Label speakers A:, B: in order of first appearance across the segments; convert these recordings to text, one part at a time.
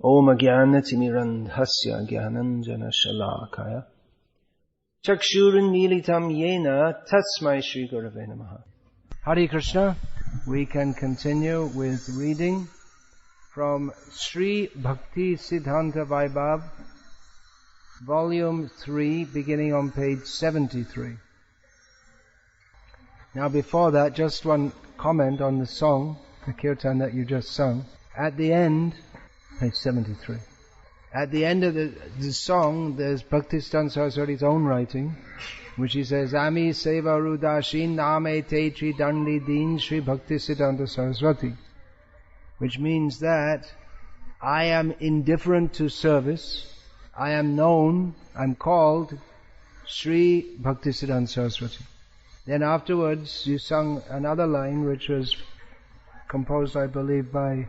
A: Om Jnanatimirandhasya Jnananjana Shalakaya Chakshurunmilitam Yena Tasmai Shri Gurave Namaha. Hare Krishna. We can continue with reading from Sri Bhakti Siddhanta Vaibhav, Volume 3, beginning on page 73. Now before that, just one comment on the song, the kirtan that you just sung. At the end, page 73. At the end of the song, there's Bhaktisiddhanta Saraswati's own writing, which he says, Ami Seva Rudashin Name Te Tri Dandi Din Sri Bhaktisiddhanta Saraswati, which means that I am indifferent to service, I am known, I'm called Sri Bhaktisiddhanta Saraswati. Then afterwards, you sung another line which was composed, I believe, by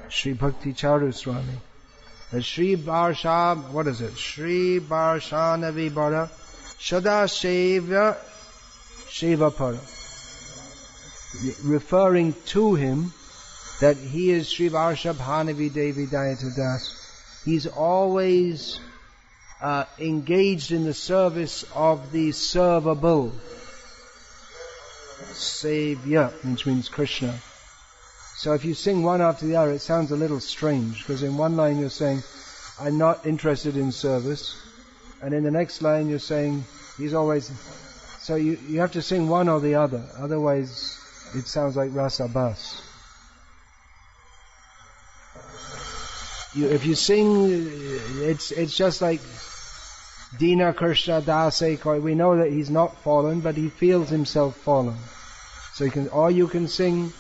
A: Sri Bhakti Charu Swami. The Sri Barsha, what is it? Sri Barshana Vibhara Shada Sheva Para. Referring to him that he is Sri Varsha Bhanavi Devi Dayata Das. He's always engaged in the service of the servable. Savior, which means Krishna. So if you sing one after the other, it sounds a little strange, because in one line you're saying, I'm not interested in service, and in the next line you're saying, he's always... So you have to sing one or the other, otherwise it sounds like Rasa Bas. If you sing, it's just like Dina Krishna Dase Koi. We know that he's not fallen, but he feels himself fallen. So you can sing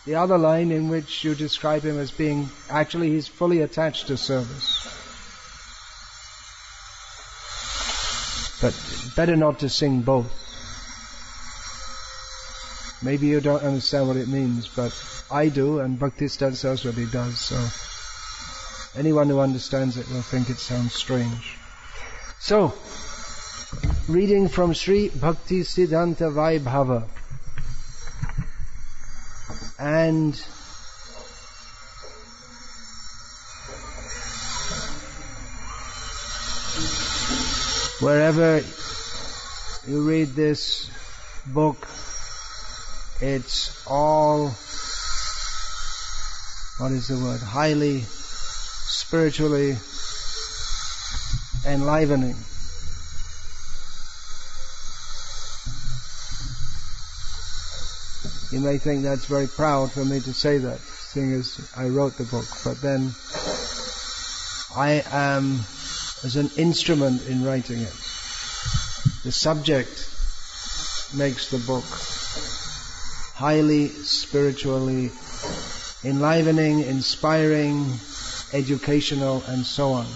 A: the other line in which you describe him as being, actually he's fully attached to service. But better not to sing both. Maybe you don't understand what it means, but I do, and Bhaktisiddhanta Saraswati does, so anyone who understands it will think it sounds strange. So, reading from Sri Bhakti Siddhanta Vaibhava. And wherever you read this book, it's all, what is the word, highly spiritually enlivening. You may think that's very proud for me to say that, seeing as I wrote the book, but then I am as an instrument in writing it. The subject makes the book highly spiritually enlivening, inspiring, educational, and so on.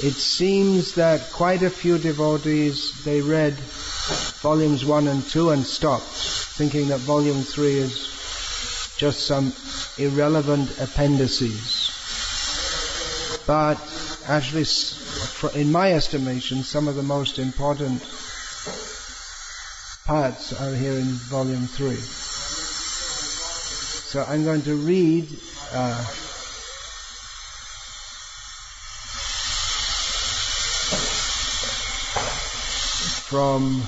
A: It seems that quite a few devotees, they read volumes 1 and 2 and stopped, thinking that volume 3 is just some irrelevant appendices. But actually, in my estimation, some of the most important parts are here in volume 3. So I'm going to read from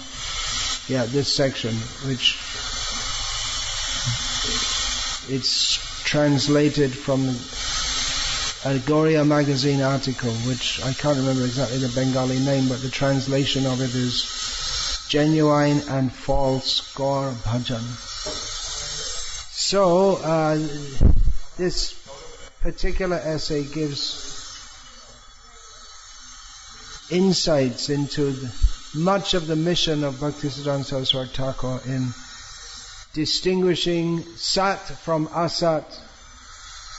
A: this section, which it's translated from a Gaura magazine article, which I can't remember exactly the Bengali name, but the translation of it is Genuine and False Gaur Bhajan. So this particular essay gives insights into much of the mission of Bhaktisiddhanta Saraswati Thakur in distinguishing Sat from Asat,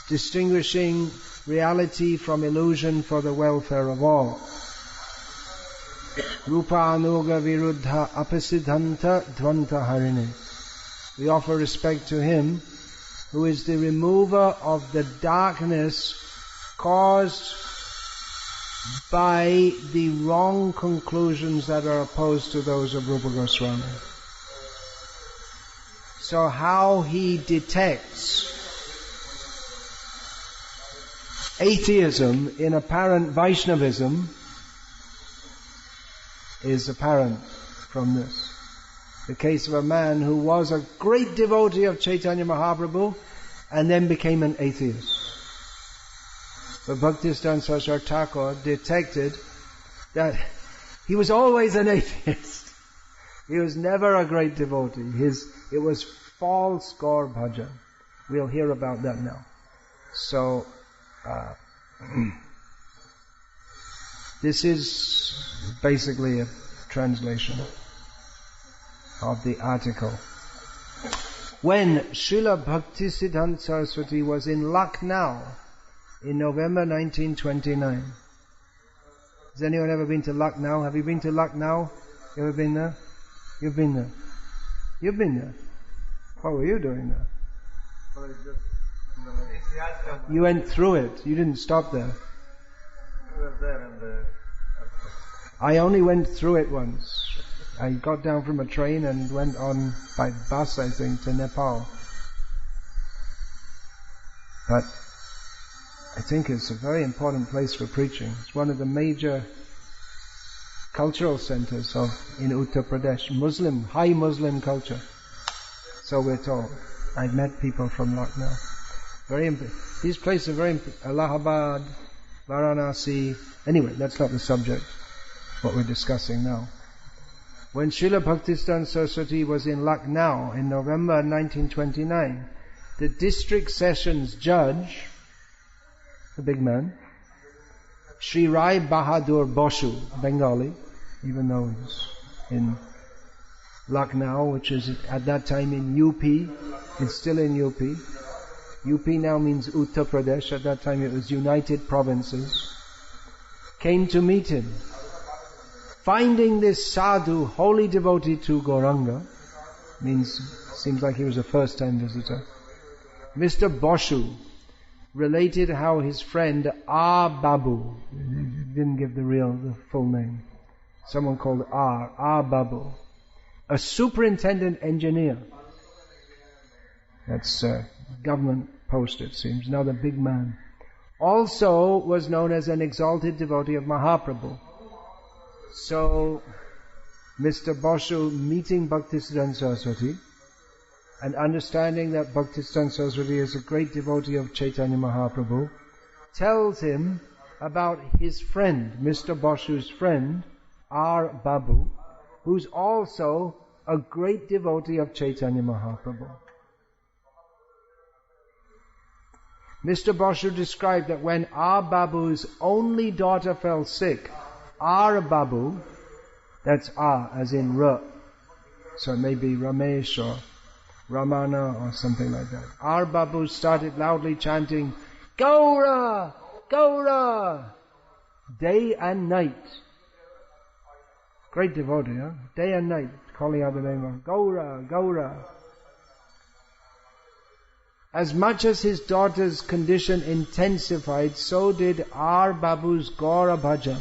A: distinguishing reality from illusion for the welfare of all. Rupa Anuga Viruddha Apasiddhanta Dvanta Harine. We offer respect to him who is the remover of the darkness caused by the wrong conclusions that are opposed to those of Rupa Goswami. So how he detects atheism in apparent Vaishnavism is apparent from this. The case of a man who was a great devotee of Chaitanya Mahaprabhu and then became an atheist. But Bhaktisiddhanta Saraswati Thakur detected that he was always an atheist. He was never a great devotee. It was false Gaur bhajan. We'll hear about that now. So, this is basically a translation of the article. When Srila Bhaktisiddhanta Saraswati was in Lucknow in November 1929. Has anyone ever been to Lucknow? Have you been to Lucknow? You ever been there? You've been there. You've been there. What were you doing there? You went through it. You didn't stop there. I only went through it once. I got down from a train and went on by bus, I think, to Nepal. But I think it's a very important place for preaching. It's one of the major cultural centers in Uttar Pradesh. High Muslim culture. So we're told. I've met people from Lucknow. These places are very Allahabad, Varanasi. Anyway, that's not the subject, what we're discussing now. When Srila Bhaktisiddhanta Saraswati was in Lucknow in November 1929, the district sessions judge, the big man, Sri Rai Bahadur Boshu, Bengali, even though he was in Lucknow, which is at that time in UP, it's still in UP. UP now means Uttar Pradesh, at that time it was United Provinces, came to meet him. Finding this sadhu, holy devotee to Gauranga, seems like he was a first-time visitor, Mr. Boshu related how his friend R. Babu, didn't give the full name, someone called R. Babu, a superintendent engineer, that's government post it seems, another big man, also was known as an exalted devotee of Mahaprabhu. So, Mr. Boshu meeting Bhaktisiddhanta Saraswati and understanding that Bhaktisiddhanta Saraswati is a great devotee of Chaitanya Mahaprabhu, tells him about his friend, Mr. Boshu's friend, R. Babu, who's also a great devotee of Chaitanya Mahaprabhu. Mr. Boshu described that when R. Babu's only daughter fell sick, R. Babu, that's R as in R, so it may be Ramesh or Ramana or something like that. R. Babu started loudly chanting, Gaura! Gaura! Day and night. Great devotee, huh? Day and night, calling out the name of Gaura, Gaura. As much as his daughter's condition intensified, so did R. Babu's Gaura bhajan.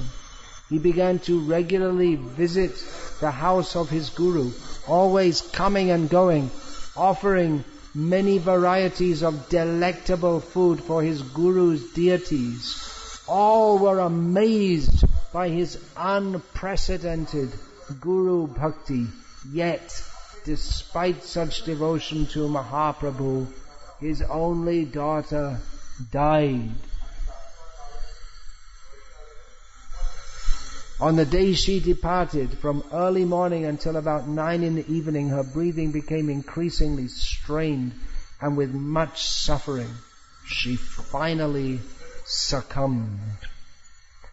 A: He began to regularly visit the house of his guru, always coming and going, offering many varieties of delectable food for his guru's deities. All were amazed by his unprecedented guru bhakti. Yet, despite such devotion to Mahaprabhu, his only daughter died. On the day she departed, from early morning until about 9 in the evening, her breathing became increasingly strained, and with much suffering, she finally succumbed.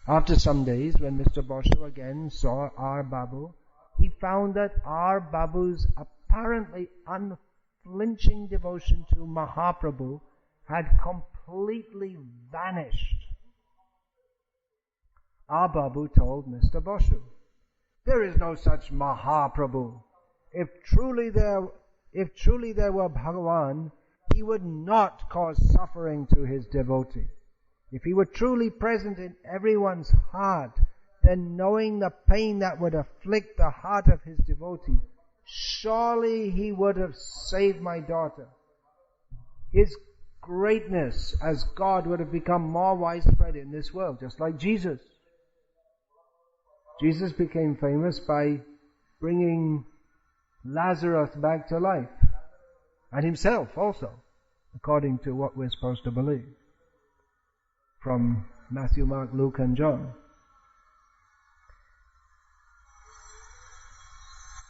A: After some days, when Mr. Boshu again saw R. Babu, he found that R. Babu's apparently unflinching devotion to Mahaprabhu had completely vanished. R. Babu told Mr. Boshu, there is no such Mahaprabhu. If truly there were Bhagavan, he would not cause suffering to his devotee. If he were truly present in everyone's heart, then knowing the pain that would afflict the heart of his devotee, surely he would have saved my daughter. His greatness as God would have become more widespread in this world, just like Jesus. Jesus became famous by bringing Lazarus back to life, and himself also, according to what we're supposed to believe from Matthew, Mark, Luke and John.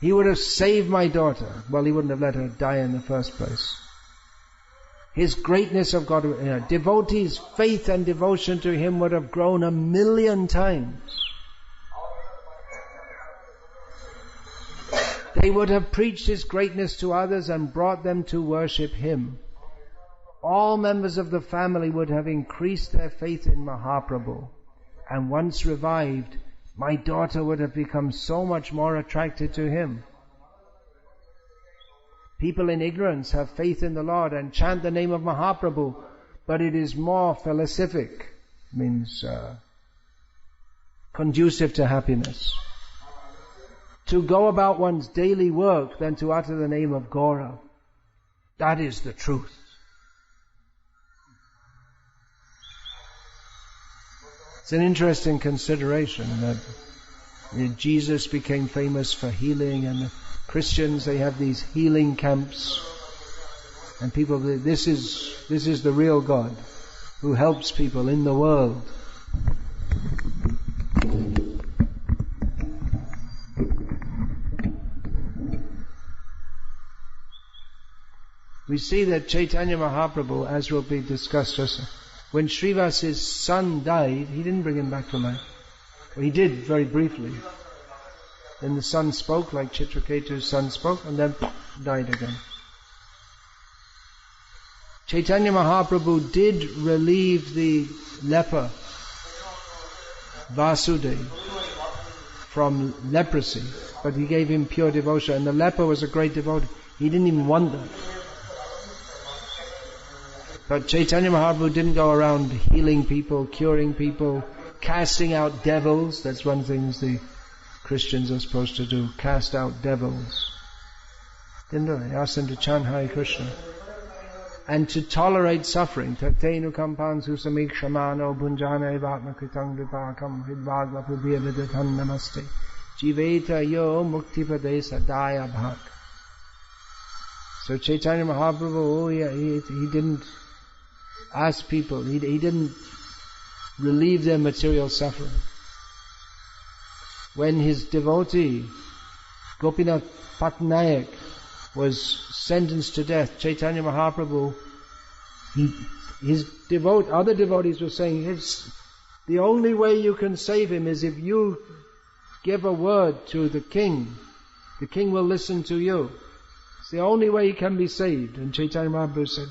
A: He would have saved my daughter. Well, he wouldn't have let her die in the first place. His greatness of God, devotees' faith and devotion to him would have grown 1,000,000 times. They would have preached his greatness to others and brought them to worship him. All members of the family would have increased their faith in Mahaprabhu. And once revived, my daughter would have become so much more attracted to him. People in ignorance have faith in the Lord and chant the name of Mahaprabhu, but it is more felicific, means conducive to happiness, to go about one's daily work than to utter the name of Gaura. That is the truth. It's an interesting consideration that Jesus became famous for healing, and the Christians, they have these healing camps, and people believe this is the real God who helps people in the world. We see that Chaitanya Mahaprabhu, as will be discussed just when Srivas's son died, he didn't bring him back to life. Well, he did very briefly. Then the son spoke, like Chitraketu's son spoke, and then died again. Chaitanya Mahaprabhu did relieve the leper, Vasudeva, from leprosy, but he gave him pure devotion, and the leper was a great devotee. He didn't even want that. But Chaitanya Mahaprabhu didn't go around healing people, curing people, casting out devils. That's one thing the Christians are supposed to do, cast out devils. Didn't do it. He asked them to chant Hare Krishna. And to tolerate suffering. Tatenu kampan susamik shamano bunjana evatma kritang vipakam hridvagva prabhiyadadatan namaste jiveta yo muktipade sadaya bhak. So Chaitanya Mahaprabhu, he didn't ask people, he didn't relieve their material suffering. When his devotee, Gopinath Patnaik, was sentenced to death, Chaitanya Mahaprabhu, other devotees were saying, the only way you can save him is if you give a word to the king. The king will listen to you. It's the only way he can be saved. And Chaitanya Mahaprabhu said,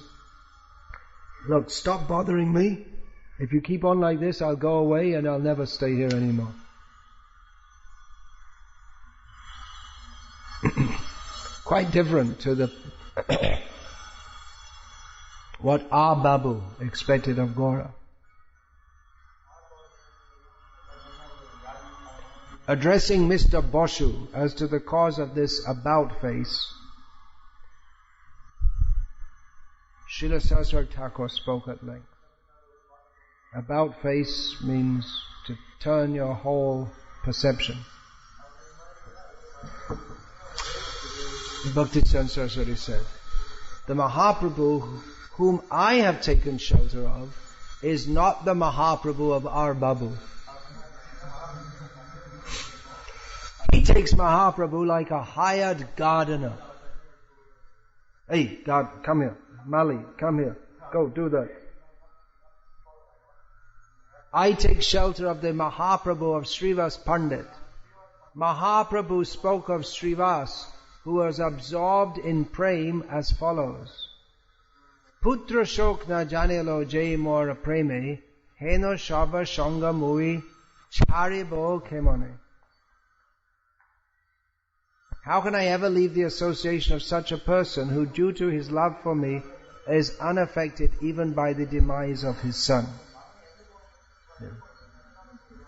A: look, stop bothering me. If you keep on like this, I'll go away and I'll never stay here anymore. Quite different to the what our Babu expected of Gaura. Addressing Mr. Boshu as to the cause of this about face, Srila Saraswati Thakur spoke at length. About face means to turn your whole perception. Bhakti Saraswati said, the Mahaprabhu whom I have taken shelter of is not the Mahaprabhu of our Babu. He takes Mahaprabhu like a hired gardener. Hey, God, come here. Mali, come here. Go, do that. I take shelter of the Mahaprabhu of Srivas Pandit. Mahaprabhu spoke of Srivas, who was absorbed in prem as follows. Putra shok na janelo jay mora preme, heno shaba shanga mui charibo kemone. How can I ever leave the association of such a person who, due to his love for me, is unaffected even by the demise of his son?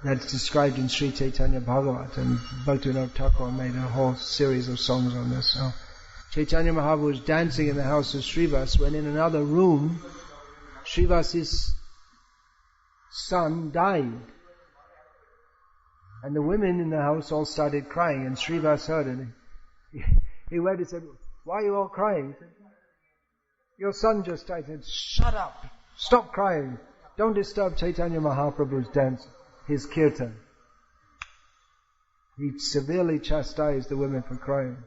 A: That's described in Sri Chaitanya Bhagavat, and Bhaktivinoda Thakur made a whole series of songs on this. So, Chaitanya Mahaprabhu was dancing in the house of Srivas when in another room, Srivas's son died. And the women in the house all started crying, and Srivas heard it. He went and said, "Why are you all crying?" He said, "Your son just died." He said, "Shut up! Stop crying! Don't disturb Chaitanya Mahaprabhu's dance, his kirtan." He severely chastised the women for crying.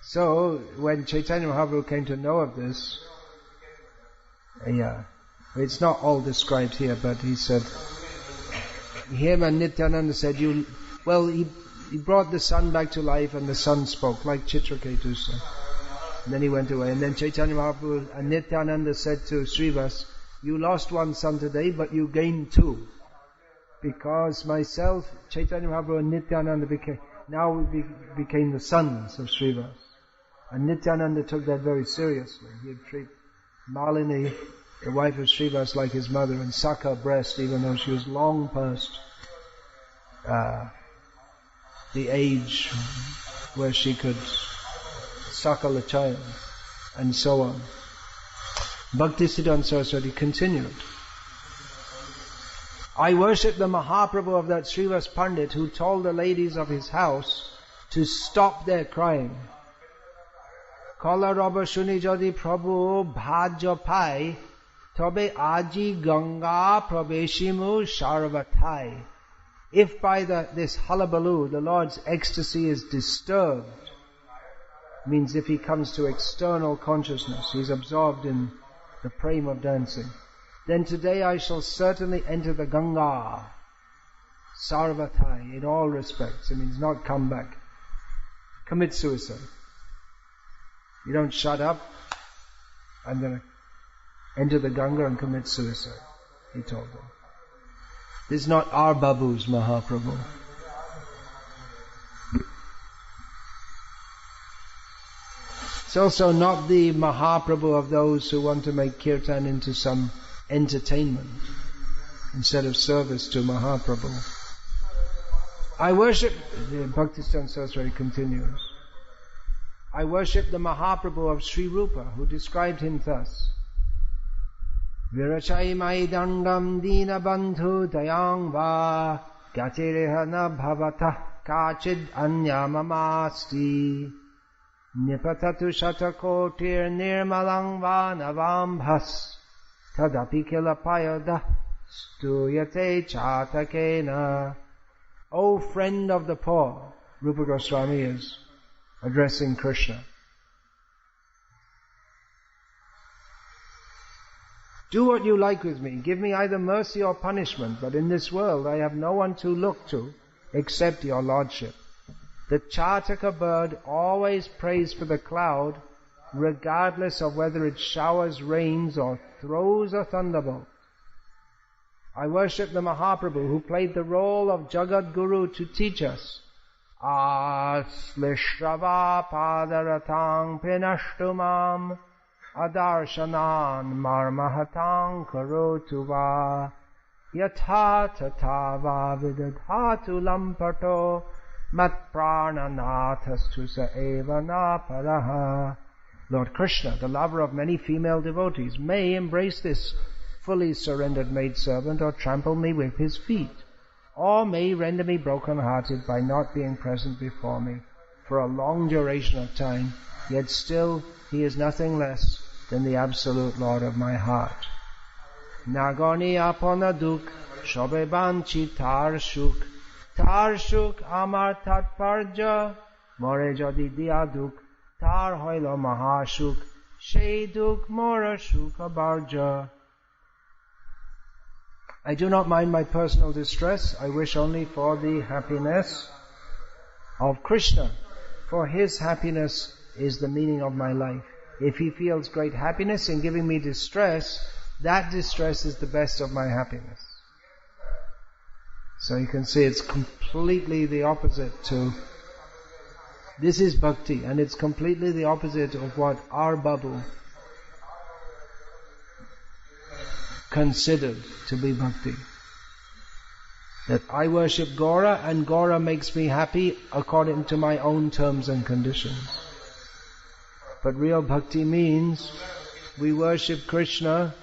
A: So, when Chaitanya Mahaprabhu came to know of this, it's not all described here, but he said, him and Nityananda said, he brought the son back to life, and the son spoke, like Chitraketu said. And then he went away. And then Chaitanya Mahaprabhu and Nityananda said to Srivas, "You lost one son today, but you gained two. Because myself, Chaitanya Mahaprabhu and Nityananda became the sons of Srivas." And Nityananda took that very seriously. He'd treat Malini, the wife of Srivas, like his mother, and suck her breast even though she was long past the age where she could suckle a child, and so on. Bhaktisiddhanta Saraswati continued, "I worship the Mahaprabhu of that Srivas Pandit who told the ladies of his house to stop their crying. Kala Rabba Shuni Jadi Prabhu Bhaja Pai Tobe Aji Ganga Prabeshimu Sarvatai." If by this hullabaloo the Lord's ecstasy is disturbed, means if he comes to external consciousness, he's absorbed in the prema of dancing, then today I shall certainly enter the Ganga, Sarvatai, in all respects. It means not come back. Commit suicide. You don't shut up, I'm going to enter the Ganga and commit suicide, he told them. This is not our Babu's Mahaprabhu. It's also not the Mahaprabhu of those who want to make kirtan into some entertainment instead of service to Mahaprabhu. I worship, Bhaktisiddhanta Saraswati continues, I worship the Mahaprabhu of Sri Rupa, who described him thus: Virachai maidangam dina bandhu dayang va gatireha na bhavata kachid anyamamasti nipatatu shatakotir nirmalang va navambhas tadapi kilapayada stuyate chatakena. O friend of the poor, Rupa Goswami is addressing Krishna. Do what you like with me. Give me either mercy or punishment. But in this world I have no one to look to except your Lordship. The Chataka bird always prays for the cloud, regardless of whether it showers rains or throws a thunderbolt. I worship the Mahaprabhu who played the role of Jagat Guru to teach us. Aslishrava padaratang pinashtumam adarshanan marmahatang karotu va yatha tatava vidadhatu lampato mat prananathastu sa eva naparaha. Lord Krishna, the lover of many female devotees, may embrace this fully surrendered maidservant or trample me with his feet, or may render me broken-hearted by not being present before me for a long duration of time, yet still he is nothing less than the absolute Lord of my heart. Nagoni apona duk, shobe banchi tar shuk amar tat parja, more jadi dia duk, tar hoilo mahashuk, she duk mora shuka barja. I do not mind my personal distress. I wish only for the happiness of Krishna. For his happiness is the meaning of my life. If he feels great happiness in giving me distress, that distress is the best of my happiness. So you can see it's completely the opposite to... This is bhakti, and it's completely the opposite of what our Babu considered to be bhakti. That I worship Gaura and Gaura makes me happy according to my own terms and conditions. But real bhakti means we worship Krishna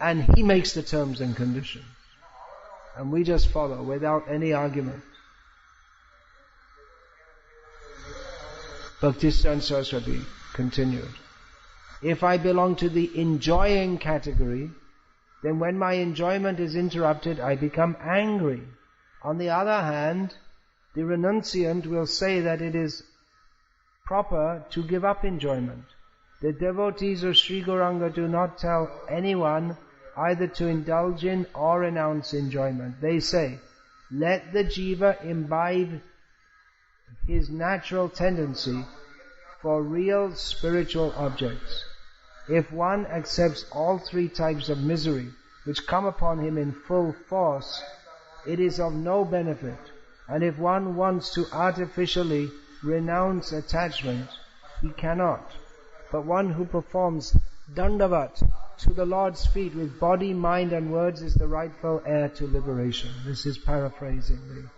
A: and He makes the terms and conditions. And we just follow without any argument. Bhaktisiddhanta Saraswati continued. If I belong to the enjoying category, then when my enjoyment is interrupted, I become angry. On the other hand, the renunciant will say that it is proper to give up enjoyment. The devotees of Sri Gauranga do not tell anyone either to indulge in or renounce enjoyment. They say, let the jiva imbibe his natural tendency for real spiritual objects. If one accepts all three types of misery which come upon him in full force, it is of no benefit. And if one wants to artificially renounce attachment, he cannot. But one who performs dandavat to the Lord's feet with body, mind and words is the rightful heir to liberation. This is paraphrasing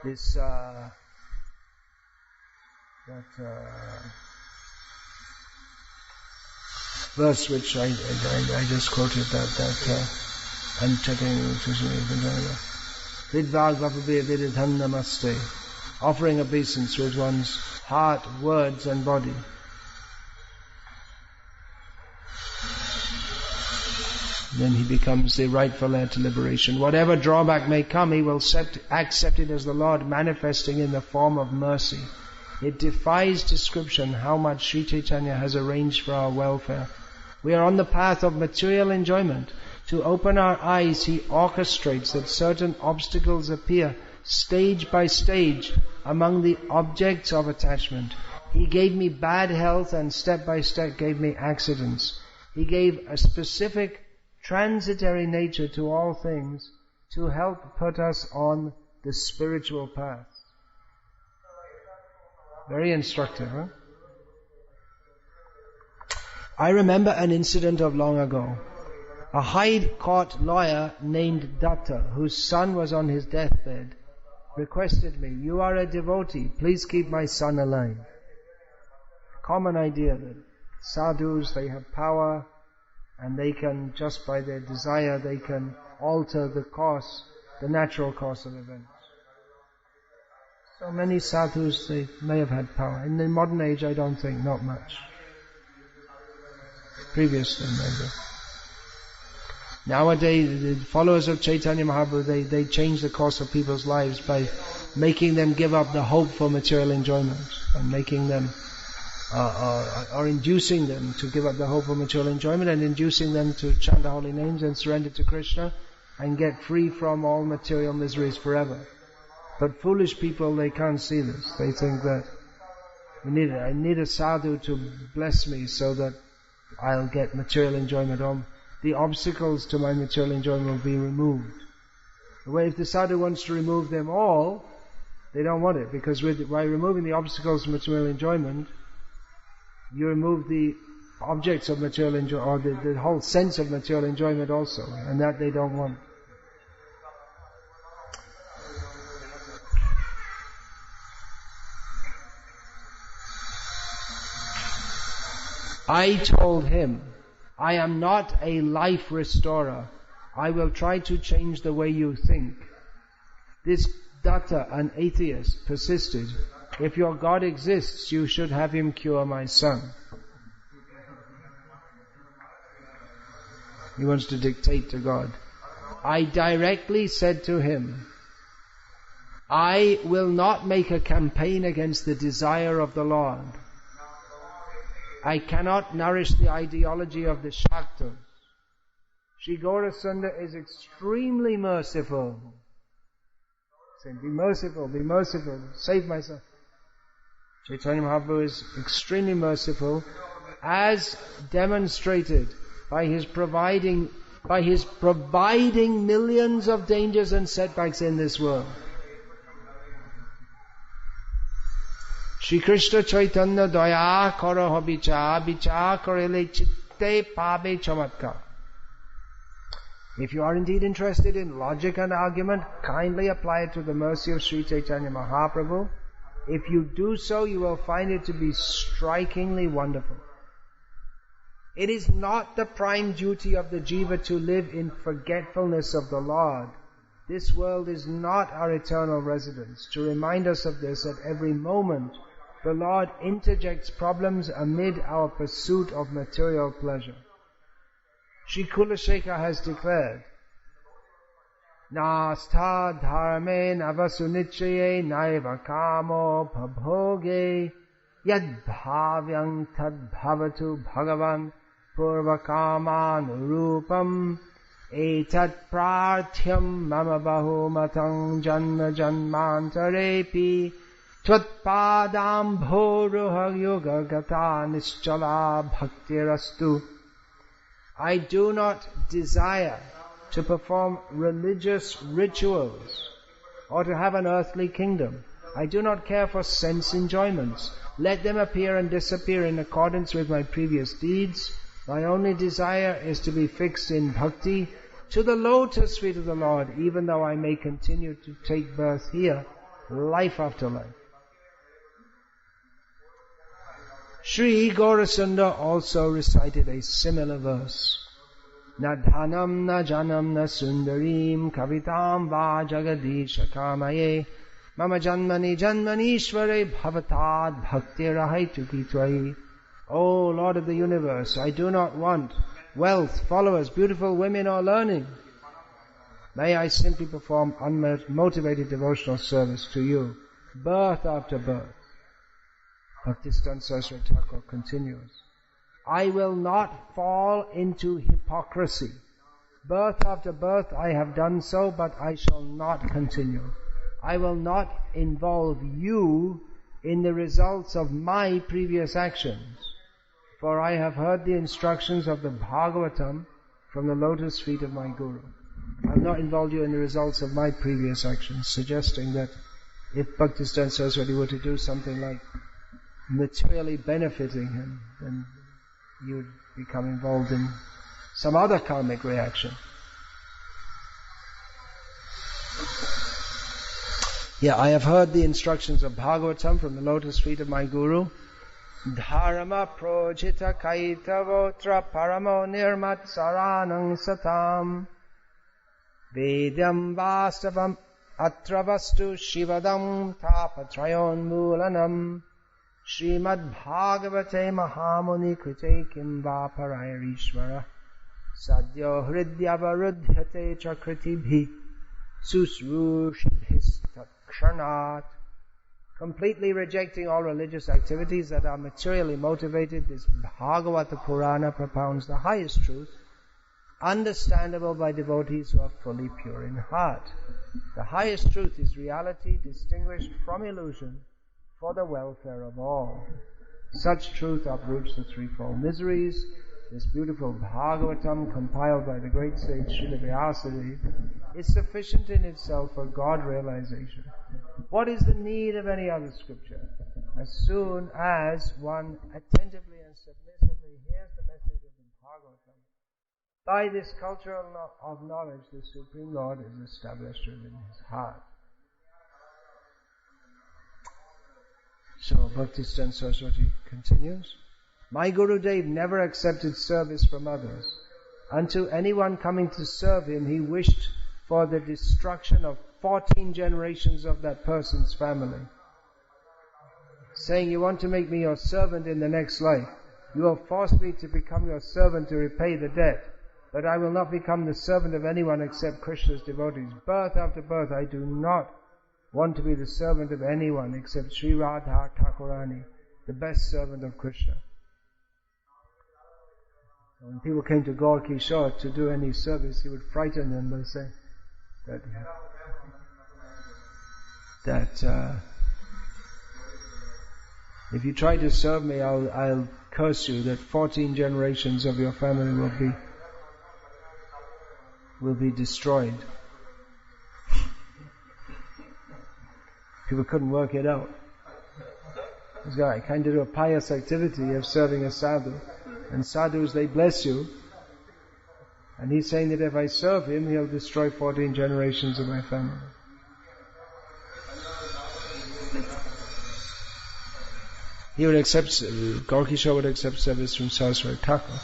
A: this verse which I just quoted, I'm checking namaste, offering obeisance with one's heart, words and body. Then he becomes the rightful heir to liberation. Whatever drawback may come, he will accept it as the Lord manifesting in the form of mercy. It defies description how much Sri Chaitanya has arranged for our welfare. We are on the path of material enjoyment. To open our eyes, He orchestrates that certain obstacles appear stage by stage among the objects of attachment. He gave me bad health and step by step gave me accidents. He gave a specific transitory nature to all things to help put us on the spiritual path. Very instructive, huh? I remember an incident of long ago. A high court lawyer named Datta, whose son was on his deathbed, requested me, "You are a devotee, please keep my son alive." Common idea that sadhus, they have power and they can, just by their desire, they can alter the natural course of events. So many sadhus, they may have had power. In the modern age, I don't think, not much. Previously, maybe. Nowadays, the followers of Chaitanya Mahaprabhu, they change the course of people's lives by making them give up the hope for material enjoyment and making them, or inducing them to give up the hope for material enjoyment and inducing them to chant the holy names and surrender to Krishna and get free from all material miseries forever. But foolish people, they can't see this. They think that I need a sadhu to bless me so that I'll get material enjoyment. The obstacles to my material enjoyment will be removed. If the sadhu wants to remove them all, they don't want it, because by removing the obstacles to material enjoyment, you remove the objects of material enjoyment, or the whole sense of material enjoyment also, and that they don't want. I told him, I am not a life restorer. I will try to change the way you think. This Datta, an atheist, persisted. If your God exists, you should have him cure my son. He wants to dictate to God. I directly said to him, I will not make a campaign against the desire of the Lord. I cannot nourish the ideology of the Shaktas. Sri Gaurasundar is extremely merciful. Say, be merciful, save myself. Chaitanya Mahaprabhu is extremely merciful, as demonstrated by his providing millions of dangers and setbacks in this world. Shri Krishna Chaitanya Daya Karaha Vicha Korele Chitte Pabe Chamatkar. If you are indeed interested in logic and argument, kindly apply it to the mercy of Sri Chaitanya Mahaprabhu. If you do so, you will find it to be strikingly wonderful. It is not the prime duty of the jiva to live in forgetfulness of the Lord. This world is not our eternal residence. To remind us of this at every moment, the Lord interjects problems amid our pursuit of material pleasure. Shri Kulashekha has declared, Nastha dharme navasunichaye naiva kamo pabhoge yad bhavyang tad bhavatu bhagavan purvakamanurupam etat prarthyam mama bahumatang janma janmantarepi tvatpadam bhoruha yoga gata nischala bhaktirastu. I do not desire to perform religious rituals or to have an earthly kingdom. I do not care for sense enjoyments. Let them appear and disappear in accordance with my previous deeds. My only desire is to be fixed in bhakti to the lotus feet of the Lord, even though I may continue to take birth here, life after life. Sri Gaurasundar also recited a similar verse. Na dhanam na janam na sundarim kavitam va jagadisha kamaye mama janmani janmanishvare bhavatad bhaktirahaitu tvai. O Lord of the universe, I do not want wealth, followers, beautiful women or learning. May I simply perform unmotivated devotional service to you, birth after birth. Bhaktisiddhanta Saraswati Thakur continues, I will not fall into hypocrisy. Birth after birth I have done so, but I shall not continue. I will not involve you in the results of my previous actions, for I have heard the instructions of the Bhagavatam from the lotus feet of my Guru. I have not involved you in the results of my previous actions, suggesting that if Bhaktisiddhanta Saraswati were to do something like materially benefiting him, then you would become involved in some other karmic reaction. Yeah, I have heard the instructions of Bhagavatam from the lotus feet of my Guru. Dharma projita kaitavotra paramo nirmat saranang satam Vedyam vastavam atravastu shivadam tapatrayon mulanam Srimad Bhagavate Mahamuni Krite Kim Va Parayarishvara Sadyo Hridyavaruddhyate Chakritibhi Susrushibhistakshanat. Completely rejecting all religious activities that are materially motivated, this Bhagavata Purana propounds the highest truth, understandable by devotees who are fully pure in heart. The highest truth is reality distinguished from illusion, for the welfare of all. Such truth uproots the threefold miseries. This beautiful Bhagavatam, compiled by the great sage Srila Vyasa, is sufficient in itself for God realization. What is the need of any other scripture? As soon as one attentively and submissively hears the message of the Bhagavatam, by this culture of knowledge, the Supreme Lord is established within his heart. So Bhaktisiddhanta Saraswati continues, my Gurudev never accepted service from others. Unto anyone coming to serve him, he wished for the destruction of 14 generations of that person's family. Saying, you want to make me your servant in the next life. You will force me to become your servant to repay the debt. But I will not become the servant of anyone except Krishna's devotees. Birth after birth, I do not want to be the servant of anyone except Sri Radha Thakurani, the best servant of Krishna. When people came to Gaur Kishore to do any service, he would frighten them by saying that if you try to serve me, I'll curse you, that 14 generations of your family will be destroyed. People couldn't work it out. This guy kind of do a pious activity of serving a sadhu. And sadhus, they bless you. And he's saying that if I serve him, he'll destroy 14 generations of my family. He would accept, Gaura would accept service from Saraswati Thakur.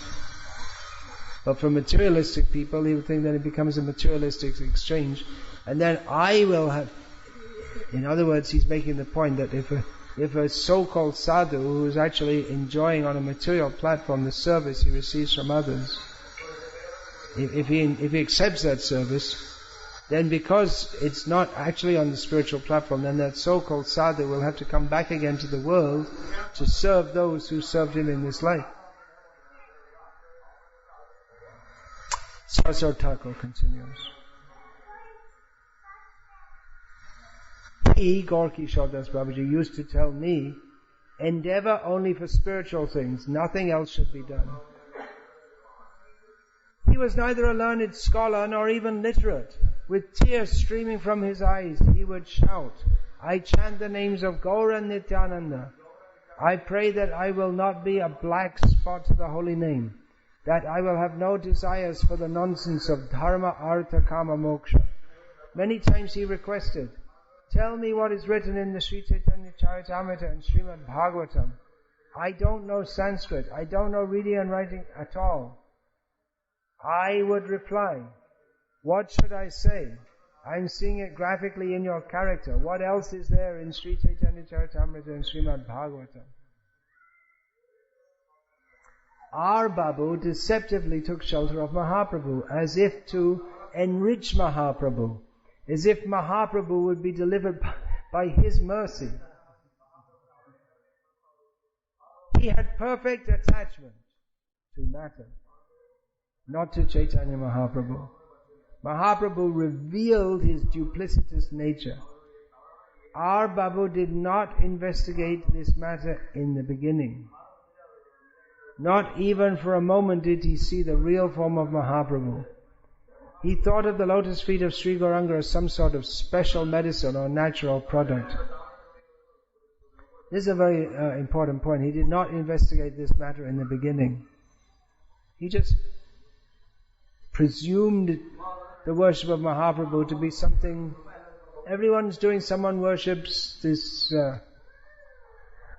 A: But for materialistic people, he would think that it becomes a materialistic exchange. And then I will have, in other words, he's making the point that if a so-called sadhu who is actually enjoying on a material platform the service he receives from others, if he accepts that service, then because it's not actually on the spiritual platform, then that so-called sadhu will have to come back again to the world to serve those who served him in this life. Saraswati Thakur continues. He, Gaura Kishore Das Babaji, used to tell me, endeavor only for spiritual things, nothing else should be done. He was neither a learned scholar nor even literate. With tears streaming from his eyes, he would shout, I chant the names of Gaura and Nityananda. I pray that I will not be a black spot to the holy name, that I will have no desires for the nonsense of dharma, artha, kama, moksha. Many times he requested, tell me what is written in the Sri Chaitanya Charitamrita and Srimad Bhagavatam. I don't know Sanskrit. I don't know reading and writing at all. I would reply, what should I say? I'm seeing it graphically in your character. What else is there in Sri Chaitanya Charitamrita and Srimad Bhagavatam? Our Babu deceptively took shelter of Mahaprabhu as if to enrich Mahaprabhu, as if Mahaprabhu would be delivered by his mercy. He had perfect attachment to matter, not to Chaitanya Mahaprabhu. Mahaprabhu revealed his duplicitous nature. Our Babu did not investigate this matter in the beginning. Not even for a moment did he see the real form of Mahaprabhu. He thought of the lotus feet of Sri Gauranga as some sort of special medicine or natural product. This is a very important point. He did not investigate this matter in the beginning. He just presumed the worship of Mahaprabhu to be something everyone's doing. Someone worships this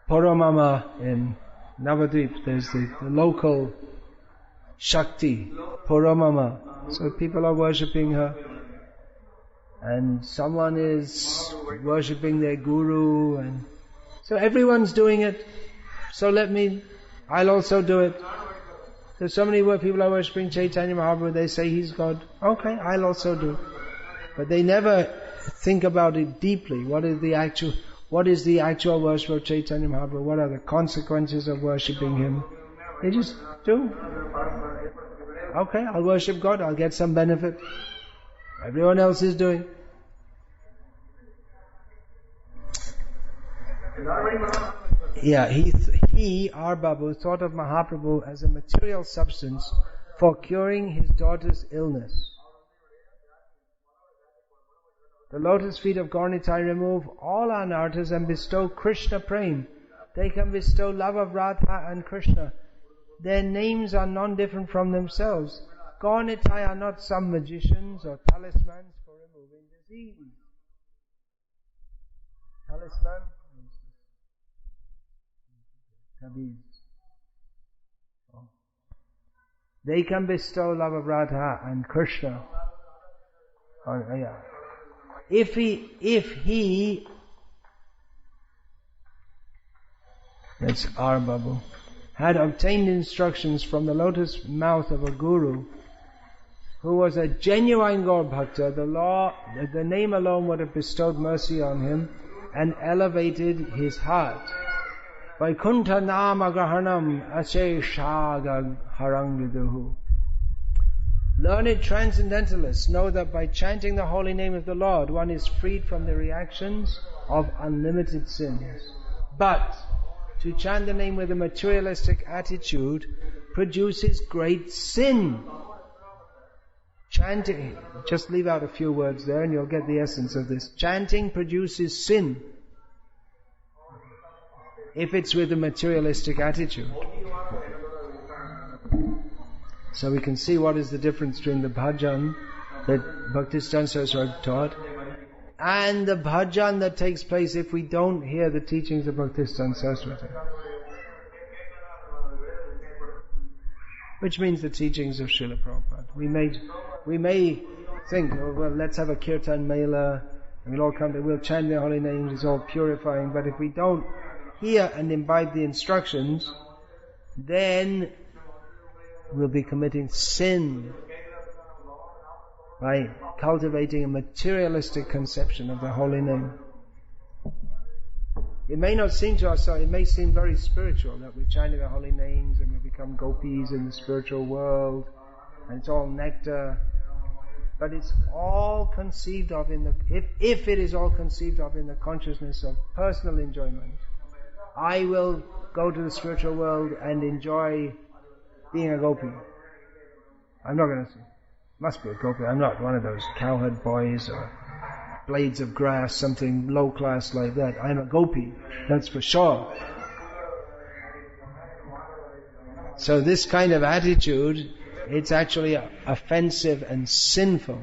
A: Paramama in Navadvip. There's the local Shakti, Paramama. So people are worshipping her. And someone is worshipping their guru. And so everyone's doing it. So I'll also do it. There's so many people are worshipping Chaitanya Mahaprabhu, they say he's God. Okay, I'll also do it. But they never think about it deeply. What is the actual worship of Chaitanya Mahaprabhu? What are the consequences of worshipping him? They just do. Okay, I'll worship God, I'll get some benefit. Everyone else is doing. Yeah, he, our Babu, thought of Mahaprabhu as a material substance for curing his daughter's illness. The lotus feet of Gaura remove all anarthas and bestow Krishna Prem. They can bestow love of Radha and Krishna. Their names are non-different from themselves. Gaura are not some magicians or talismans for removing disease. Talisman? They can bestow love of Radha and Krishna. If he, that's our Babu, had obtained instructions from the lotus mouth of a guru who was a genuine Gaur Bhakta, the name alone would have bestowed mercy on him and elevated his heart. Vaikuntha nama grahanam asheshaga harangiduhu. Learned transcendentalists know that by chanting the holy name of the Lord, one is freed from the reactions of unlimited sins. But to chant the name with a materialistic attitude produces great sin. Chanting, just leave out a few words there and you'll get the essence of this. Chanting produces sin if it's with a materialistic attitude. So we can see what is the difference between the bhajan that Bhaktisiddhanta Saraswati taught and the bhajan that takes place if we don't hear the teachings of Bhaktisiddhanta Saraswati. Which means the teachings of Srila Prabhupada. We may think, oh, well, let's have a kirtan mela, and we'll all come to, we'll chant the holy names, it's all purifying, but if we don't hear and imbibe the instructions, then we'll be committing sin by cultivating a materialistic conception of the holy name. It may not seem to us, it may seem very spiritual that we're chanting the holy names and we become gopis in the spiritual world, and it's all nectar. But it's all conceived of if it is all conceived of in the consciousness of personal enjoyment. I will go to the spiritual world and enjoy being a gopi. I'm not going to say, must be a gopi. I'm not one of those cowherd boys or blades of grass, something low class like that. I'm a gopi, that's for sure. So this kind of attitude, it's actually offensive and sinful.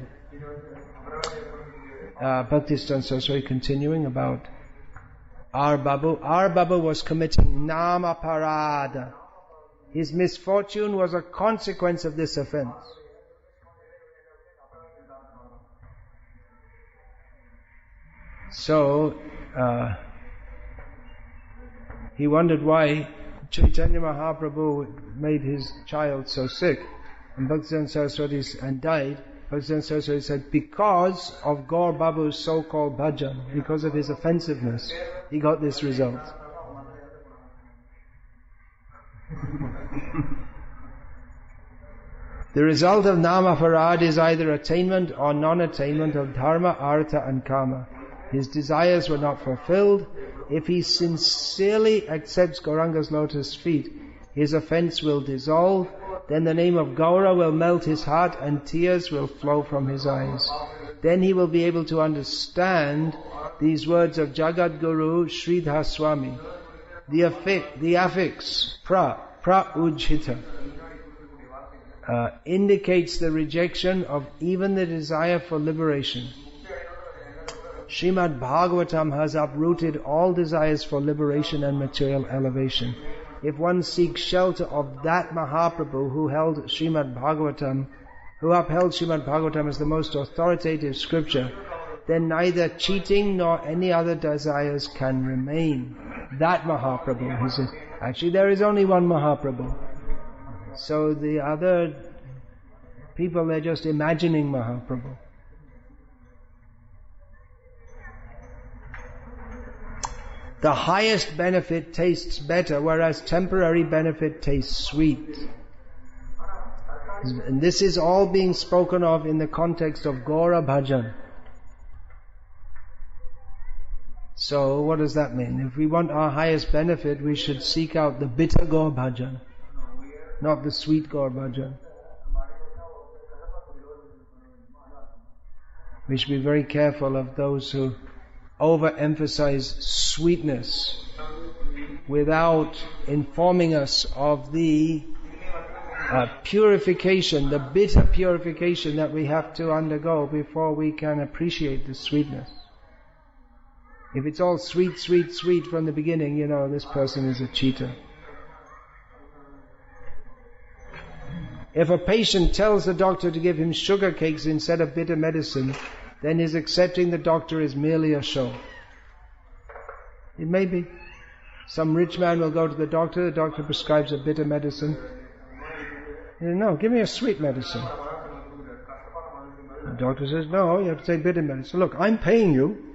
A: Bhaktisiddhanta Saraswati continuing about our Babu. Our Babu was committing nama parada. His misfortune was a consequence of this offense. So, he wondered why Chaitanya Mahaprabhu made his child so sick, and Bhaktisiddhanta Saraswati and died. Bhaktisiddhanta Saraswati said, because of Gaur Babu's so-called bhajan, because of his offensiveness, he got this result. The result of nama parad is either attainment or non-attainment of dharma, artha and kama. His desires were not fulfilled. If he sincerely accepts Gauranga's lotus feet, his offense will dissolve. Then the name of Gaura will melt his heart and tears will flow from his eyes. Then he will be able to understand these words of Jagat Guru Sridhar Swami. The affix pra-ujhita indicates the rejection of even the desire for liberation. Srimad Bhagavatam has uprooted all desires for liberation and material elevation. If one seeks shelter of that Mahaprabhu who upheld Srimad Bhagavatam as the most authoritative scripture, then neither cheating nor any other desires can remain. That Mahaprabhu, he says. Actually, there is only one Mahaprabhu. So the other people, they're just imagining Mahaprabhu. The highest benefit tastes better, whereas temporary benefit tastes sweet. And this is all being spoken of in the context of Gaura Bhajan. So what does that mean? If we want our highest benefit, we should seek out the bitter Gaur Bhajan, not the sweet Gaur Bhajan. We should be very careful of those who overemphasize sweetness without informing us of the purification, the bitter purification that we have to undergo before we can appreciate the sweetness. If it's all sweet, sweet, sweet from the beginning, you know, this person is a cheater. If a patient tells the doctor to give him sugar cakes instead of bitter medicine, then his accepting the doctor is merely a show. It may be. Some rich man will go to the doctor prescribes a bitter medicine. No, give me a sweet medicine. The doctor says, no, you have to take bitter medicine. Look, I'm paying you.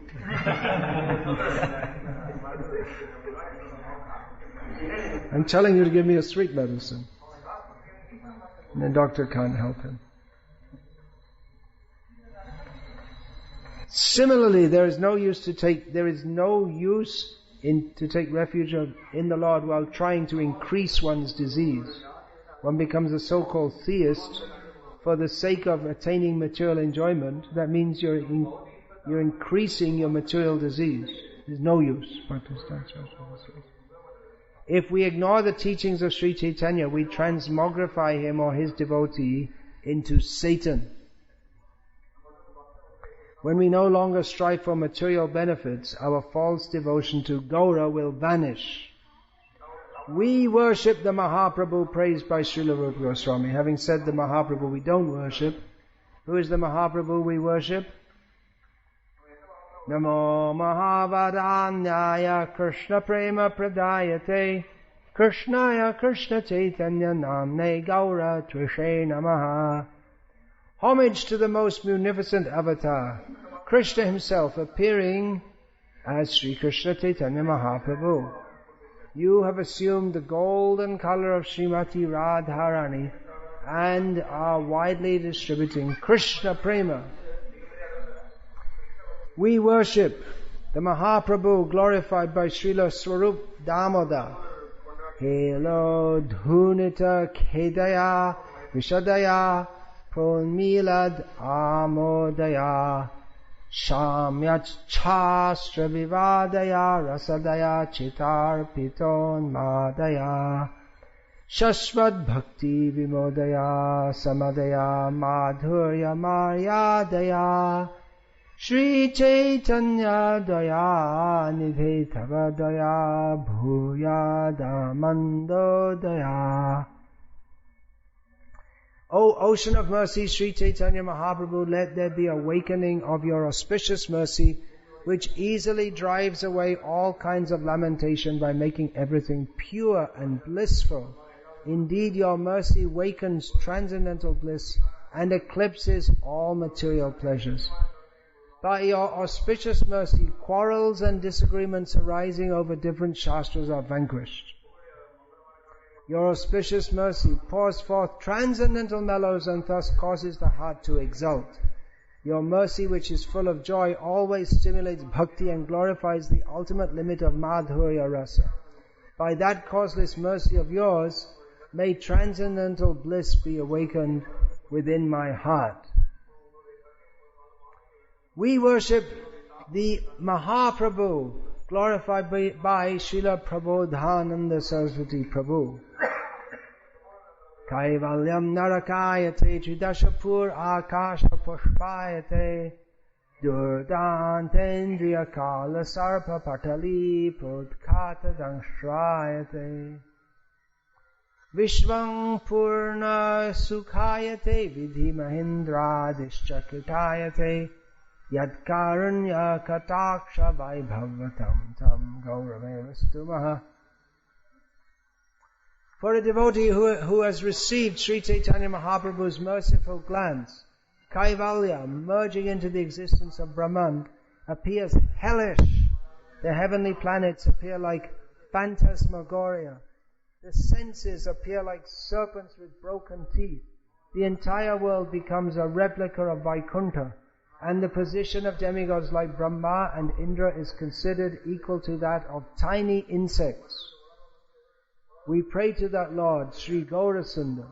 A: I'm telling you to give me a sweet medicine. And the doctor can't help him. Similarly, there is no use to take refuge in the Lord while trying to increase one's disease. One becomes a so-called theist for the sake of attaining material enjoyment. That means you're increasing your material disease. There's no use. If we ignore the teachings of Sri Chaitanya, we transmogrify him or his devotee into Satan. When we no longer strive for material benefits, our false devotion to Gaura will vanish. We worship the Mahaprabhu praised by Srila Rupa Goswami. Having said the Mahaprabhu we don't worship, who is the Mahaprabhu we worship? Namo Mahavadanyaya Krishna Prema Pradayate Krishnaya Krishna Chaitanya Namne Gaura Trishe Namaha. Homage to the most munificent avatar, Krishna himself appearing as Sri Krishna Chaitanya Mahaprabhu. You have assumed the golden color of Srimati Radharani and are widely distributing Krishna Prema. We worship the Mahaprabhu glorified by Srila Swarup Damodar. Helo Dhunita Kedaya Vishadaya Pronmilad Amodaya Shamyat Chastra Vivadaya Rasadaya Chitar Piton Madaya Shashvad Bhakti Vimodaya Samadaya Madhurya Maryadaya Shri Chaitanya Daya Nidhe Tava Daya Bhuya Damando Daya. O Ocean of Mercy, Sri Chaitanya Mahaprabhu, let there be awakening of your auspicious mercy, which easily drives away all kinds of lamentation by making everything pure and blissful. Indeed, your mercy wakens transcendental bliss and eclipses all material pleasures. By your auspicious mercy, quarrels and disagreements arising over different shastras are vanquished. Your auspicious mercy pours forth transcendental mellows and thus causes the heart to exult. Your mercy, which is full of joy, always stimulates bhakti and glorifies the ultimate limit of madhurya rasa. By that causeless mercy of yours, may transcendental bliss be awakened within my heart. We worship the Mahaprabhu, glorified by Srila Prabodhananda Saraswati Prabhu. Kaivalyam narakayate tridashapur akasha pushpayate durdantendriya kala sarpa patali prodkata dangshrayate vishvang purna sukhayate vidhi mahindra dischakritayate yadkaranya kataksha vaibhavatam tam gauramevastumaha. For a devotee who has received Sri Chaitanya Mahaprabhu's merciful glance, Kaivalya, merging into the existence of Brahman, appears hellish. The heavenly planets appear like phantasmagoria. The senses appear like serpents with broken teeth. The entire world becomes a replica of Vaikuntha, and the position of demigods like Brahma and Indra is considered equal to that of tiny insects. We pray to that Lord, Sri Gaurasundar.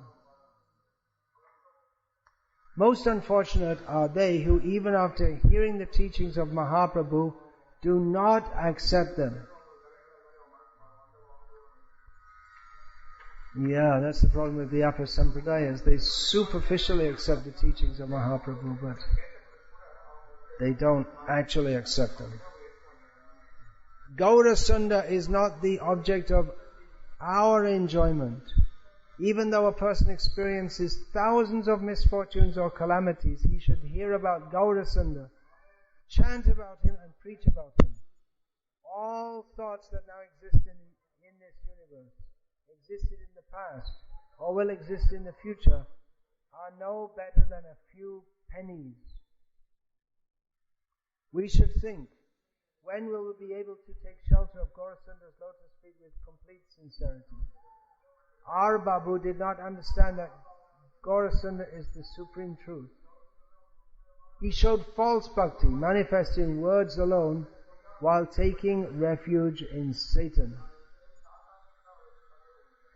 A: Most unfortunate are they who, even after hearing the teachings of Mahaprabhu, do not accept them. Yeah, that's the problem with the upper sampradayas. They superficially accept the teachings of Mahaprabhu, but they don't actually accept them. Gaurasundar is not the object of our enjoyment. Even though a person experiences thousands of misfortunes or calamities, he should hear about Gaurasundar, chant about him and preach about him. All thoughts that now exist in this universe, existed in the past, or will exist in the future, are no better than a few pennies. We should think, when will we be able to take shelter of Gaurasundar's lotus feet with complete sincerity? Our Babu did not understand that Gaurasundar is the supreme truth. He showed false bhakti, manifesting words alone, while taking refuge in Satan.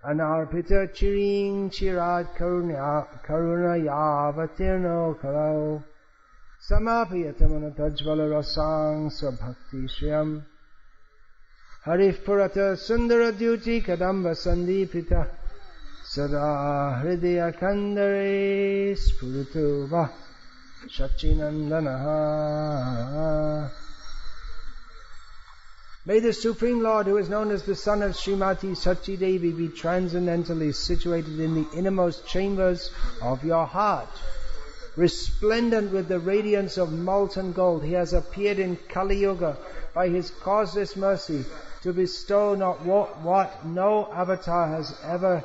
A: Anarpita chiring chirat karuna yavatirno karo samapiyatamana tajvala rasang svabhakti shriyam Haripurata Sundara Duty Kadamba Sandipita Sada Hridaya Kandare Spurituva Shachinandanaha. May the Supreme Lord, who is known as the son of Srimati Sachi Devi, be transcendentally situated in the innermost chambers of your heart. Resplendent with the radiance of molten gold, he has appeared in Kali Yuga by his causeless mercy to bestow not what no avatar has ever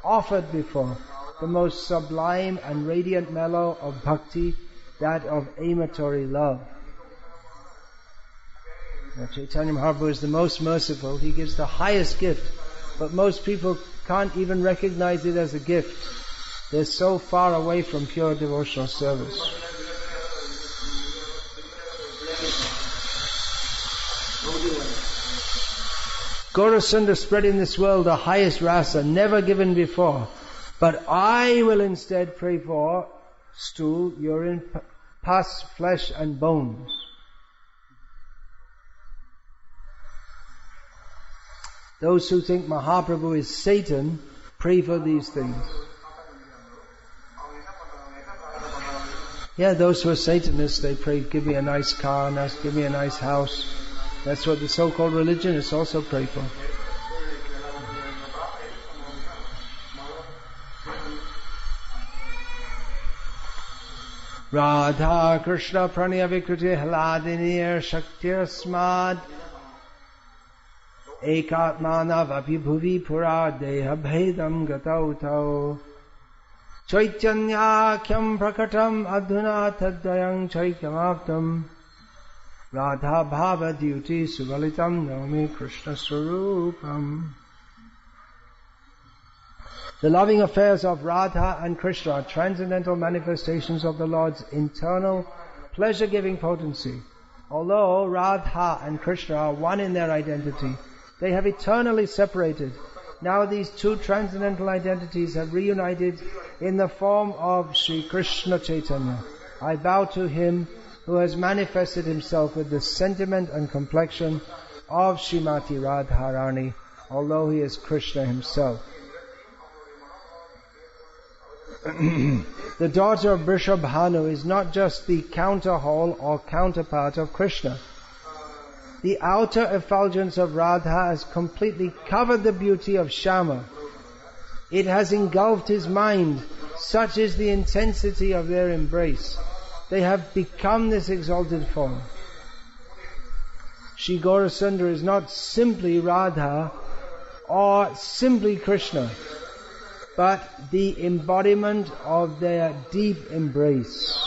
A: offered before, the most sublime and radiant mellow of bhakti, that of amatory love. Now, Chaitanya Mahaprabhu is the most merciful. He gives the highest gift, but most people can't even recognize it as a gift. They're so far away from pure devotional service. Gaura Sundar spread in this world the highest rasa never given before, but I will instead pray for stool, urine, pus, flesh and bones. Those who think Mahaprabhu is Satan pray for these things. Yeah, those who are Satanists, they pray, give me a nice car, give me a nice house. That's what the so-called religionists also pray for. Radha Krishna Pranya Vikruti Haladinir Shaktir Smad Ekatmanav Abhibhuvi Pura Deha Bhedam Gatautau Chaitanyakhyam Prakatam Adhuna Tadvayang Chaikamaptam Radha Bhava Dyuti Suvalitam Nami Krishna Swarupam. The loving affairs of Radha and Krishna are transcendental manifestations of the Lord's internal pleasure-giving potency. Although Radha and Krishna are one in their identity, they have eternally separated. Now these two transcendental identities have reunited in the form of Sri Krishna Chaitanya. I bow to him who has manifested himself with the sentiment and complexion of Srimati Radharani, although he is Krishna himself. The daughter of Vrishabhanu is not just the counterhole or counterpart of Krishna. The outer effulgence of Radha has completely covered the beauty of Shama. It has engulfed his mind. Such is the intensity of their embrace. They have become this exalted form. Shri Gaura Sundar is not simply Radha or simply Krishna, but the embodiment of their deep embrace.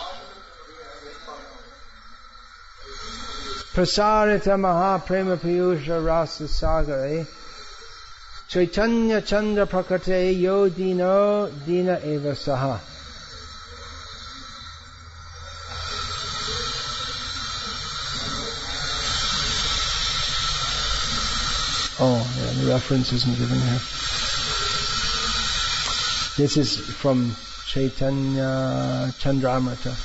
A: Prasarita Mahaprema Piyusha Rasa Sagare Chaitanya Chandra Prakate Yo Dino Dina Eva Saha. Oh, yeah, the reference isn't given here. This is from Chaitanya Chandramrita.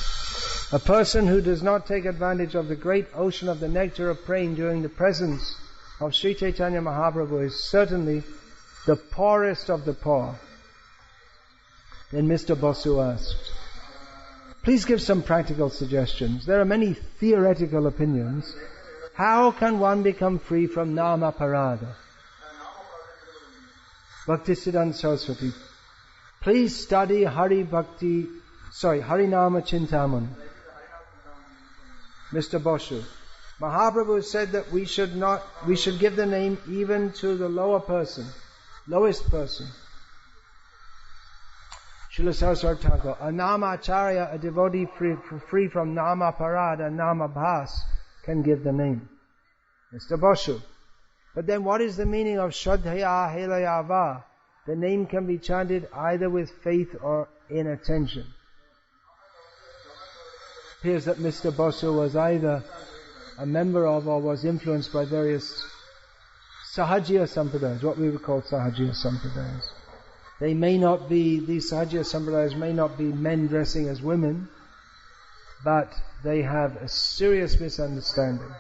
A: A person who does not take advantage of the great ocean of the nectar of praying during the presence of Sri Chaitanya Mahaprabhu is certainly the poorest of the poor. Then Mr. Basu asked, please give some practical suggestions. There are many theoretical opinions. How can one become free from nama parada? Bhaktisiddhanta Saraswati, please study Harinama Chintamani. Mr. Basu, Mahaprabhu said that we should give the name even to the lowest person. Srila Saraswati Thakur, a namacharya, a devotee free from nama parada, nama bhas, can give the name. Mr. Basu, but then what is the meaning of Shraddhaya Helayava? The name can be chanted either with faith or inattention. It appears that Mr. Basu was either a member of or was influenced by various Sahajiya Sampradayas, what we would call Sahajiya Sampradayas. These Sahajiya Sampradayas may not be men dressing as women, but they have a serious misunderstanding.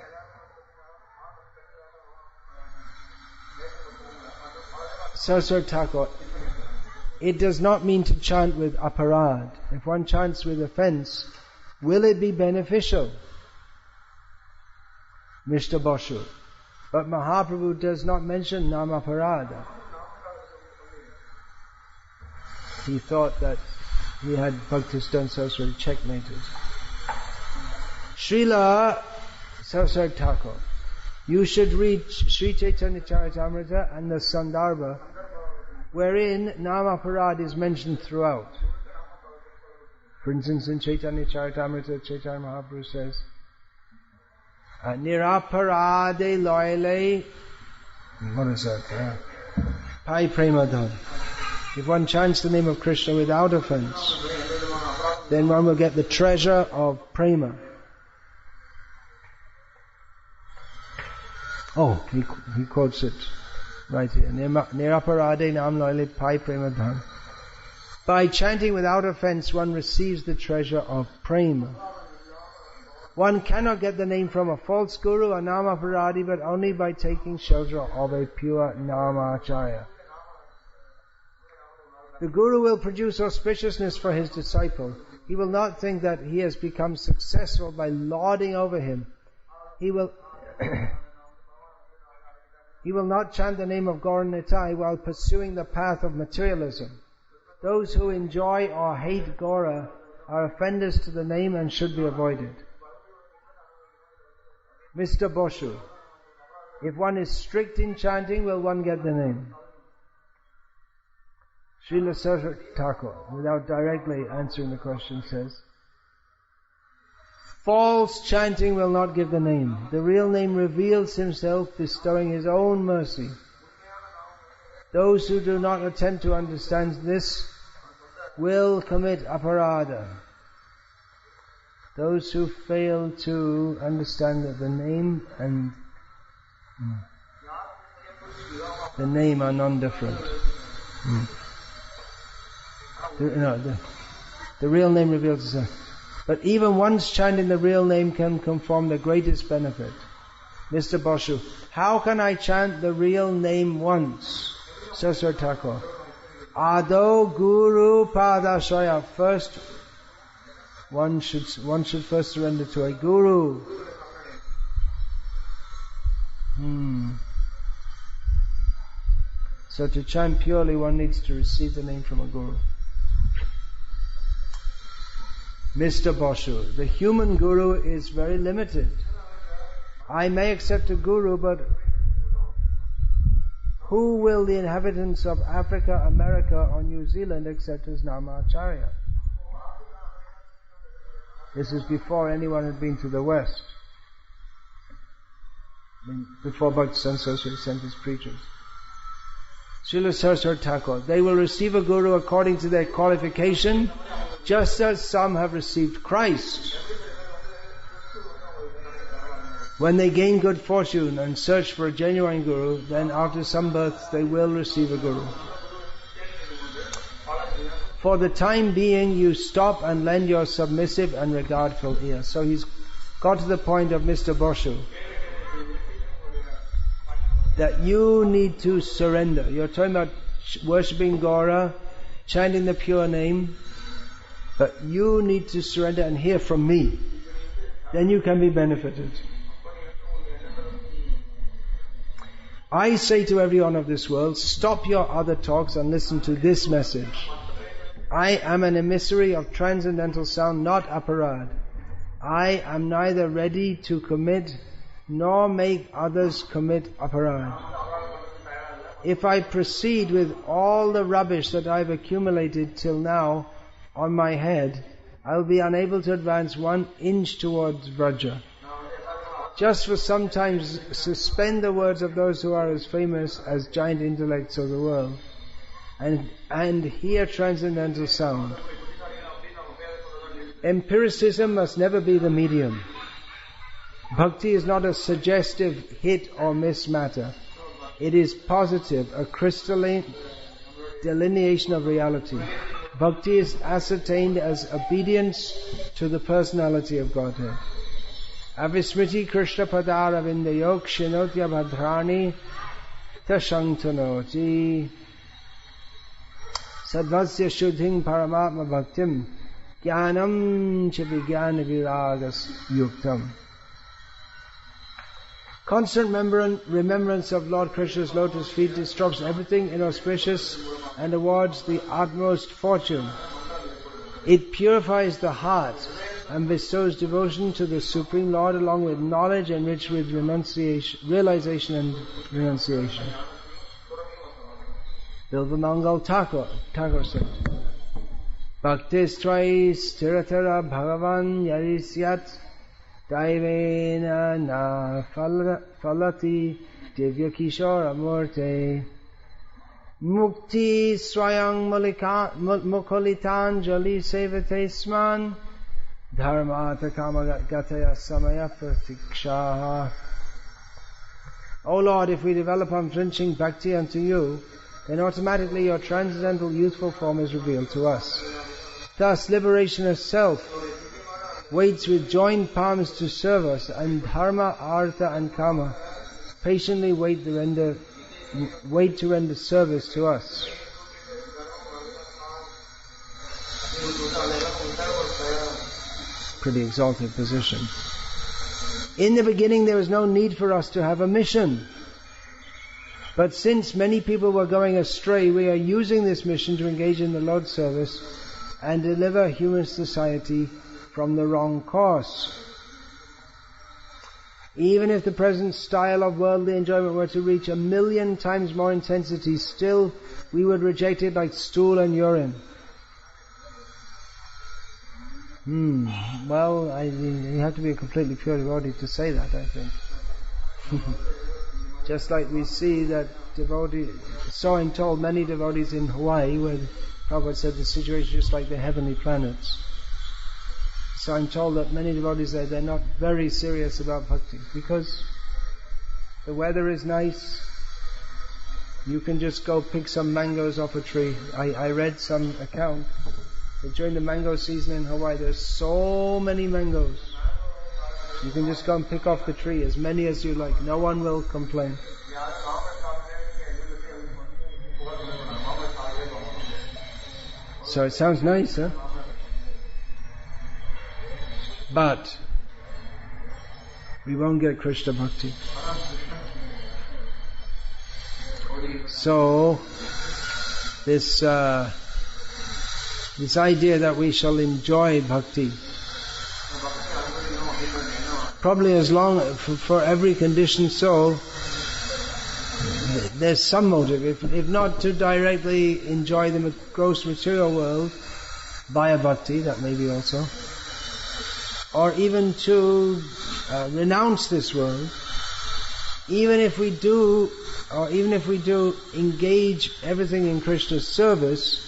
A: Saraswati Thakur, it does not mean to chant with aparad. If one chants with offense, will it be beneficial? Mr. Boshu. But Mahaprabhu does not mention namaparada. He thought that he had Bhaktisiddhanta Saraswati checkmated. Srila Saraswati Thakur, you should read Sri Chaitanya Charitamrita and the Sandarbha, wherein namaparad is mentioned throughout. For instance, in Chaitanya Charitamrita, Chaitanya Mahaprabhu says, Niraparade loyle, what is that? Pai Premadhan. If one chants the name of Krishna without offense, then one will get the treasure of prema. Oh, he quotes it right here. Niraparade nam loyle pai premadhan. By chanting without offense, one receives the treasure of prema. One cannot get the name from a false guru, a namaparadi, but only by taking shelter of a pure namacharya. The guru will produce auspiciousness for his disciple. He will not think that he has become successful by lording over him. He will not chant the name of Gaura Nitai while pursuing the path of materialism. Those who enjoy or hate Gaura are offenders to the name and should be avoided. Mr. Boshu, if one is strict in chanting, will one get the name? Srila Saraswati Thakur, without directly answering the question, says, false chanting will not give the name. The real name reveals himself, bestowing his own mercy. Those who do not attempt to understand this will commit aparada. Those who fail to understand that the name and the name are non-different. The real name reveals itself. But even once chanting the real name can confer the greatest benefit. Mr. Boshu, how can I chant the real name once? Saraswati Thakur, Ado Guru Padashaya. First, one should first surrender to a guru. So to chant purely, one needs to receive the name from a guru. Mr. Boshu, the human guru is very limited. I may accept a guru, but who will the inhabitants of Africa, America or New Zealand accept as Namacharya? This is before anyone had been to the West. Before Bhaktisiddhanta Saraswati sent his preachers. Srila Saraswati Thakur, they will receive a guru according to their qualification, just as some have received Christ. When they gain good fortune and search for a genuine guru, then after some births they will receive a guru. For the time being, you stop and lend your submissive and regardful ear. So he's got to the point of Mr. Boshu, that you need to surrender. You're talking about worshipping Gaura, chanting the pure name, but you need to surrender and hear from me. Then you can be benefited. I say to everyone of this world, stop your other talks and listen to this message. I am an emissary of transcendental sound, not aparad. I am neither ready to commit nor make others commit aparad. If I proceed with all the rubbish that I've accumulated till now on my head, I'll be unable to advance 1 inch towards Vraja. Just for sometimes suspend the words of those who are as famous as giant intellects of the world, and hear transcendental sound. Empiricism must never be the medium. Bhakti is not a suggestive hit or miss matter. It is positive, a crystalline delineation of reality. Bhakti is ascertained as obedience to the personality of Godhead. Avismriti Krishna Padara Vindayok Shinotya Bhadrani Tashantanoti. Sadvasya shuddhing paramatma bhaktim jnanam cha vijnana viragas yuktam. Constant remembrance of Lord Krishna's lotus feet disrupts everything inauspicious and awards the utmost fortune. It purifies the heart and bestows devotion to the Supreme Lord along with knowledge enriched with realization and renunciation. Bilvamangal Thakur said, Bhaktistrai stiratara bhagavan yarisyat Daivena na falati divya kishora murte mukti swayang mukolitan jali sevate sman dharmata kamagataya samaya pratiksha. O Lord, if we develop unflinching bhakti unto you, then automatically your transcendental youthful form is revealed to us. Thus liberation of self waits with joined palms to serve us, and dharma, artha and kama patiently wait to render service to us. Pretty exalted position. In the beginning there was no need for us to have a mission. But since many people were going astray, we are using this mission to engage in the Lord's service and deliver human society from the wrong course. Even if the present style of worldly enjoyment were to reach 1,000,000 times more intensity, still we would reject it like stool and urine. Well, you have to be a completely pure devotee to say that, I think. Just like we see that so I'm told many devotees in Hawaii, where Prabhupada said the situation is just like the heavenly planets. So I'm told that many devotees there, they're not very serious about bhakti because the weather is nice. You can just go pick some mangoes off a tree. I read some account that during the mango season in Hawaii there's so many mangoes. You can just go and pick off the tree as many as you like. No one will complain. So it sounds nice, huh? But we won't get Krishna Bhakti. So this idea that we shall enjoy Bhakti, probably as long for every conditioned soul, there's some motive, if not to directly enjoy the gross material world via Bhakti, that may be also, or even to renounce this world. Even if we do engage everything in Krishna's service,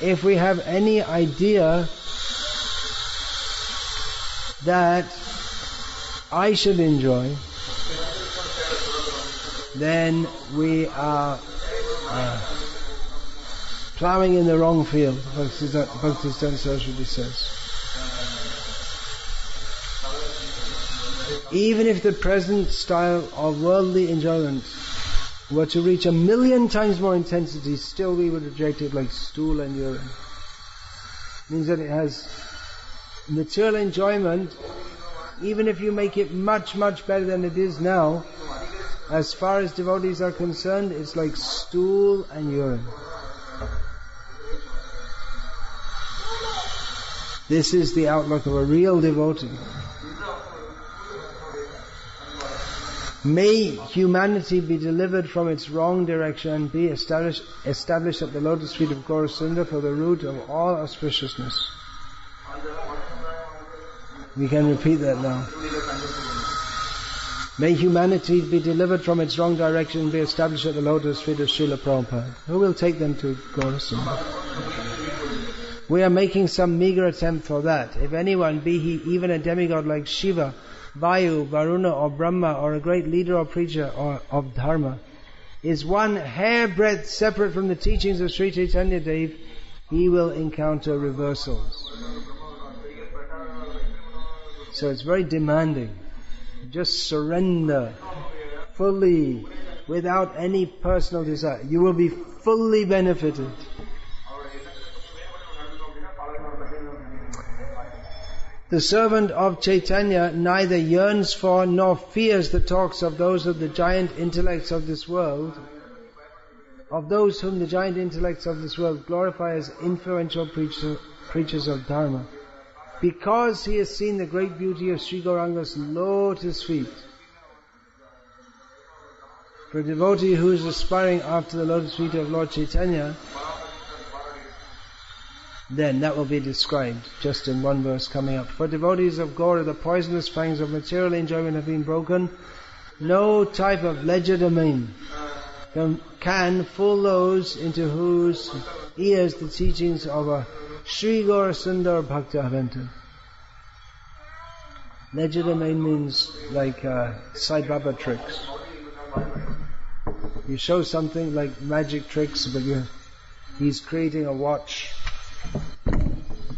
A: if we have any idea that I should enjoy, then we are plowing in the wrong field. Bhaktisiddhanta Saraswati says. Even if the present style of worldly enjoyment were to reach 1,000,000 times more intensity, still we would reject it like stool and urine. It means that it has material enjoyment. Even if you make it much, much better than it is now, as far as devotees are concerned, it's like stool and urine. This is the outlook of a real devotee. May humanity be delivered from its wrong direction and be established at the lotus feet of Gaura Sundar for the root of all auspiciousness. We can repeat that now. May humanity be delivered from its wrong direction and be established at the lotus feet of Srila Prabhupada. Who will take them to Gaura Sundar? We are making some meager attempt for that. If anyone, be he even a demigod like Shiva, Vayu, Varuna or Brahma, or a great leader or preacher of Dharma, is one hairbreadth separate from the teachings of Sri Chaitanya Dev, he will encounter reversals. So it's very demanding. Just surrender fully, without any personal desire. You will be fully benefited. The servant of Chaitanya neither yearns for nor fears the talks of those of the giant intellects of this world, of those whom the giant intellects of this world glorify as influential preachers of Dharma. Because he has seen the great beauty of Sri Gauranga's lotus feet. For a devotee who is aspiring after the lotus feet of Lord Chaitanya, then that will be described just in one verse coming up. For devotees of Gaura, the poisonous fangs of material enjoyment have been broken. No type of legerdemain can fool those into whose ears the teachings of a Sri Gaura Sundar Bhakta have entered. Legerdemain means like Sai Baba tricks. You show something like magic tricks, but he's creating a watch,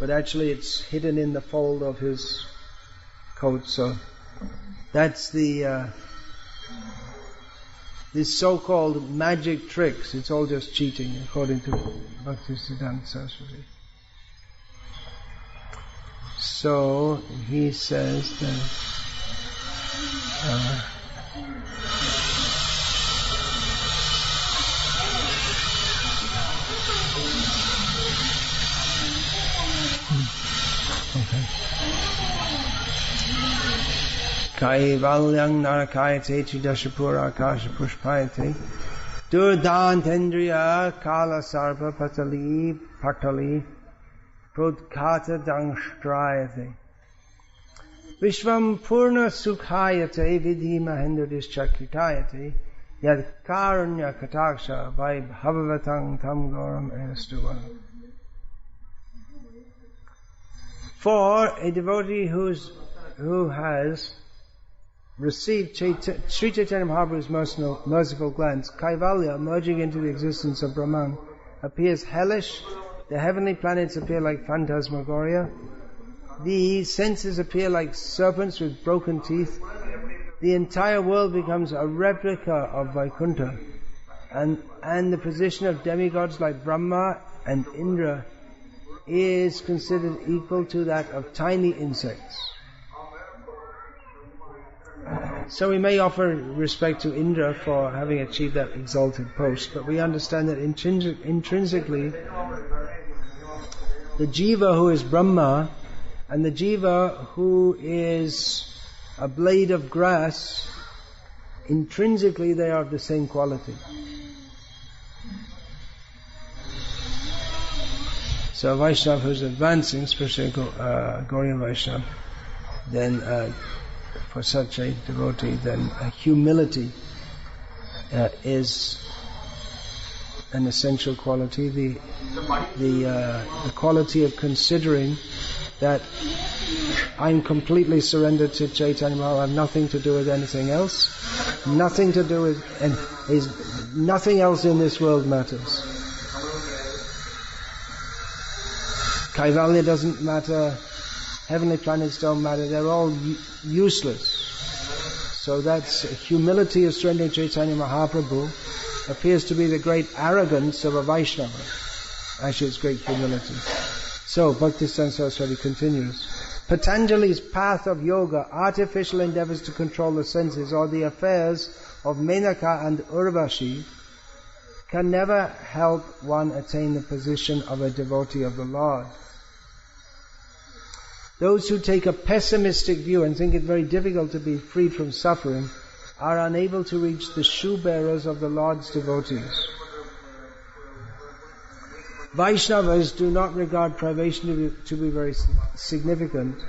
A: but actually it's hidden in the fold of his coat. So that's the these so-called magic tricks. It's all just cheating, according to Bhakti Siddhanta Saraswati. So he says that Kaivalyang narakayate chidashapura akasha pushpayate Durdantendriya kala sarpa patali prodkata dangstrayate Vishvam purna sukhayate vidhi mahendradishchakritayate yad karunya kataksha vaibhavavatang tam gauram estuva. For a devotee who has received Sri Chaitanya Mahaprabhu's merciful glance, Kaivalya, merging into the existence of Brahman, appears hellish. The heavenly planets appear like phantasmagoria. The senses appear like serpents with broken teeth. The entire world becomes a replica of Vaikuntha. And the position of demigods like Brahma and Indra is considered equal to that of tiny insects. So we may offer respect to Indra for having achieved that exalted post, but we understand that intrinsically the jiva who is Brahma and the jiva who is a blade of grass, intrinsically they are of the same quality. So a Vaishnava who is advancing, especially a Gaurian Vaishnava, then for such a devotee, then humility is an essential quality. The quality of considering that I'm completely surrendered to Chaitanya Mahaprabhu, I have nothing to do with anything else, nothing to do with, and nothing else in this world matters. Kaivalya doesn't matter, heavenly planets don't matter, they're all useless. So that's humility of surrendering Chaitanya Mahaprabhu appears to be the great arrogance of a Vaishnava. Actually it's great humility. So Bhaktisiddhanta Saraswati continues. Patanjali's path of yoga, artificial endeavors to control the senses, or the affairs of Menaka and Urvashi can never help one attain the position of a devotee of the Lord. Those who take a pessimistic view and think it very difficult to be freed from suffering are unable to reach the shoe bearers of the Lord's devotees. Vaishnavas do not regard privation to be very significant,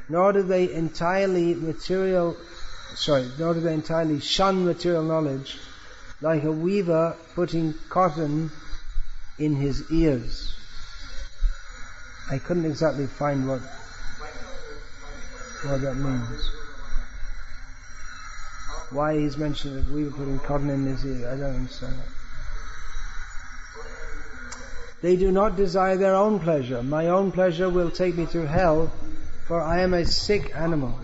A: nor do they entirely shun material knowledge, like a weaver putting cotton in his ears. I couldn't exactly find what that means. Why he's mentioning that weaver putting cotton in his ear, I don't understand that. They do not desire their own pleasure. My own pleasure will take me to hell, for I am a sick animal.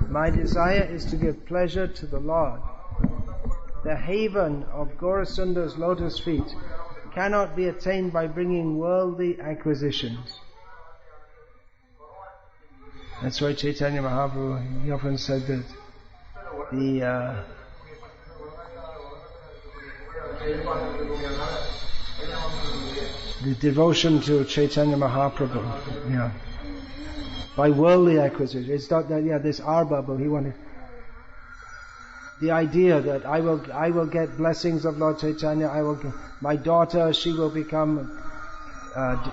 A: My desire is to give pleasure to the Lord. The haven of Gaurasundar's lotus feet cannot be attained by bringing worldly acquisitions. That's why Chaitanya Mahaprabhu, he often said that the devotion to Chaitanya Mahaprabhu, by worldly acquisition. It's not that, this Arbabble, he wanted the idea that I will get blessings of Lord Chaitanya, my daughter, she will become,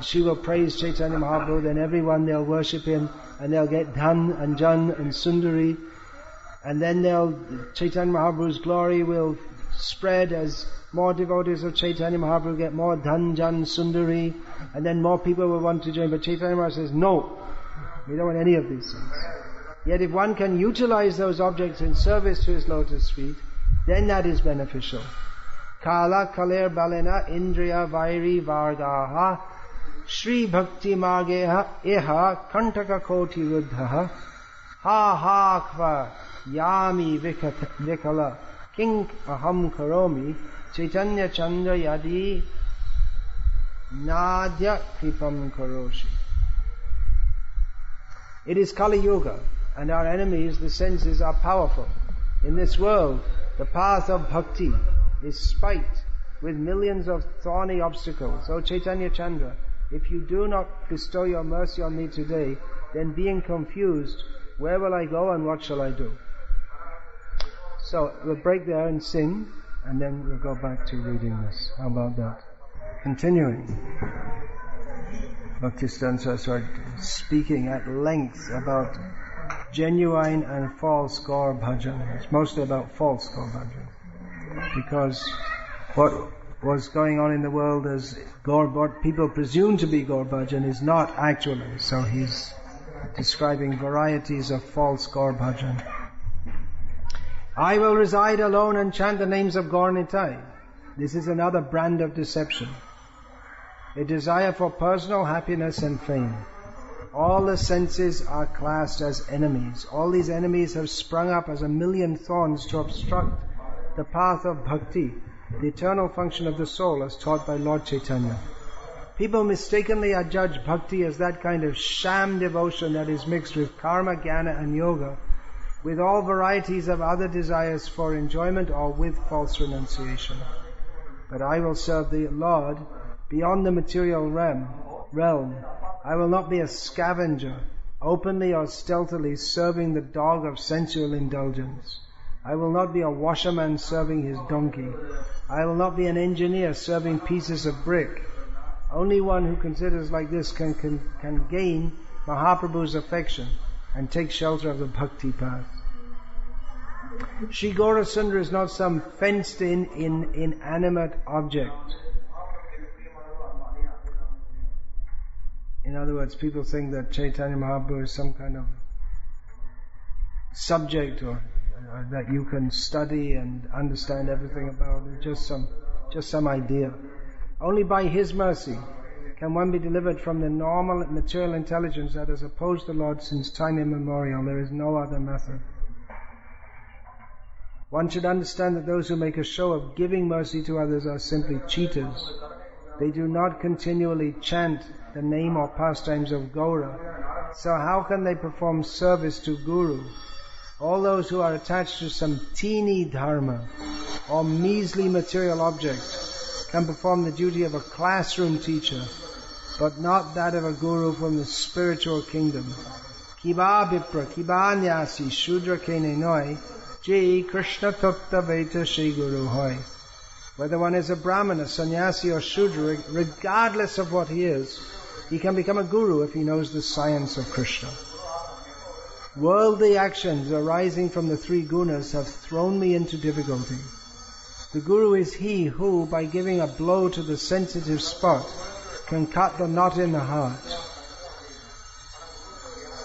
A: she will praise Chaitanya Mahaprabhu, then everyone, they'll worship him, and they'll get Dhan and Jan and Sundari, and then Chaitanya Mahaprabhu's glory will spread as more devotees of Chaitanya Mahaprabhu get more Dhan, Jan, Sundari, and then more people will want to join. But Chaitanya Mahaprabhu says, no, we don't want any of these things. Yet if one can utilize those objects in service to his lotus feet, then that is beneficial. Kala kaler balena indriya vairi vargaha Shri Bhakti Margeha Eha Kantaka Koti Ruddhaha Ha Ha Kva Yami Vikala King Aham Karomi Chaitanya Chandra Yadi Nadya Kripam Karoshi. It is Kali Yuga, and our enemies, the senses, are powerful. In this world, the path of bhakti is spiked with millions of thorny obstacles. O Chaitanya Chandra, if you do not bestow your mercy on me today, then being confused, where will I go and what shall I do? So we'll break there and sing, and then we'll go back to reading this. How about that? Continuing. Bhaktisiddhanta Saraswati speaking at length about genuine and false Gaura bhajana. It's mostly about false Gaura bhajana. Because what was going on in the world as what people presume to be Gaura bhajan is not actually. So he's describing varieties of false Gaura bhajan. I will reside alone and chant the names of Gaura Nitai. This is another brand of deception. A desire for personal happiness and fame. All the senses are classed as enemies. All these enemies have sprung up as a million thorns to obstruct the path of bhakti, the eternal function of the soul as taught by Lord Chaitanya. People mistakenly adjudge bhakti as that kind of sham devotion that is mixed with karma, jnana and yoga, with all varieties of other desires for enjoyment or with false renunciation. But I will serve the Lord beyond the material realm. I will not be a scavenger, openly or stealthily serving the dog of sensual indulgence. I will not be a washerman serving his donkey. I will not be an engineer serving pieces of brick. Only one who considers like this can gain Mahaprabhu's affection and take shelter of the bhakti path. Shri Gaura Sundara is not some fenced-in inanimate object. In other words, people think that Chaitanya Mahaprabhu is some kind of subject or that you can study and understand everything about. It's just some idea. Only by His mercy can one be delivered from the normal material intelligence that has opposed the Lord since time immemorial. There is no other method. One should understand that those who make a show of giving mercy to others are simply cheaters. They do not continually chant the name or pastimes of Gaura. So how can they perform service to Guru? All those who are attached to some teeny dharma or measly material object can perform the duty of a classroom teacher, but not that of a Guru from the spiritual kingdom. Kiba Vipra, Kiba Nyasi, Shudra Kene Noi, Jai Krishna Tukta Veta Shri Guru Hoy. Whether one is a Brahman, a sannyasi or Shudra, regardless of what he is, he can become a Guru if he knows the science of Krishna. Worldly actions arising from the three gunas have thrown me into difficulty. The Guru is he who, by giving a blow to the sensitive spot, can cut the knot in the heart.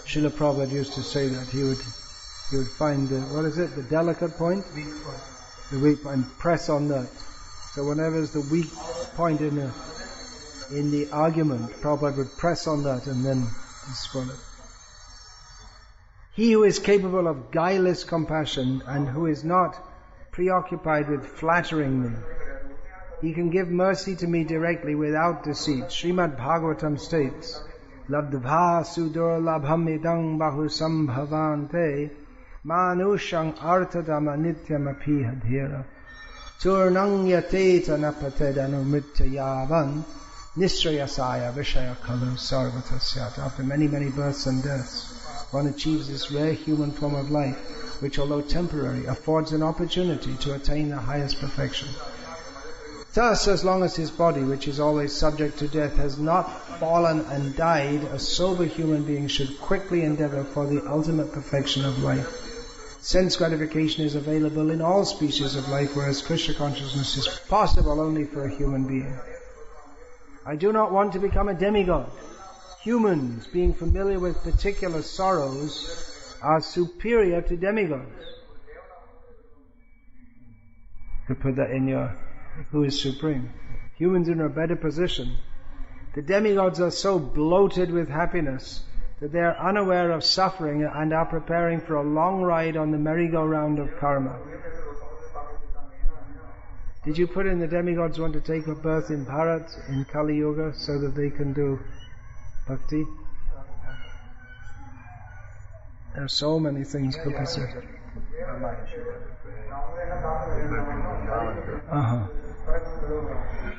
A: Srila Prabhupada used to say that he would find the delicate point? The weak point, and press on that. So whenever there's the weak point in the argument, Prabhupada would press on that and then dispel it. He who is capable of guileless compassion and who is not preoccupied with flattering me, he can give mercy to me directly without deceit. Srimad Bhagavatam states, Labdha sudurlabham idang bahu sambhavante manushang artadama nityam apihadhira turnang yateta napatedanu mrityayavan nisrayasaya vishaya kalu sarvatasyat. After many births and deaths, one achieves this rare human form of life, which although temporary, affords an opportunity to attain the highest perfection. Thus, as long as his body, which is always subject to death, has not fallen and died, a sober human being should quickly endeavor for the ultimate perfection of life. Sense gratification is available in all species of life, whereas Krishna consciousness is possible only for a human being. I do not want to become a demigod. Humans, being familiar with particular sorrows, are superior to demigods. To put that in your, who is supreme? Humans are in a better position. The demigods are so bloated with happiness that they are unaware of suffering and are preparing for a long ride on the merry-go-round of karma. Did you put in the demigods want to take a birth in Bharat, in Kali Yuga, so that they can do Bhakti? There are so many things people say.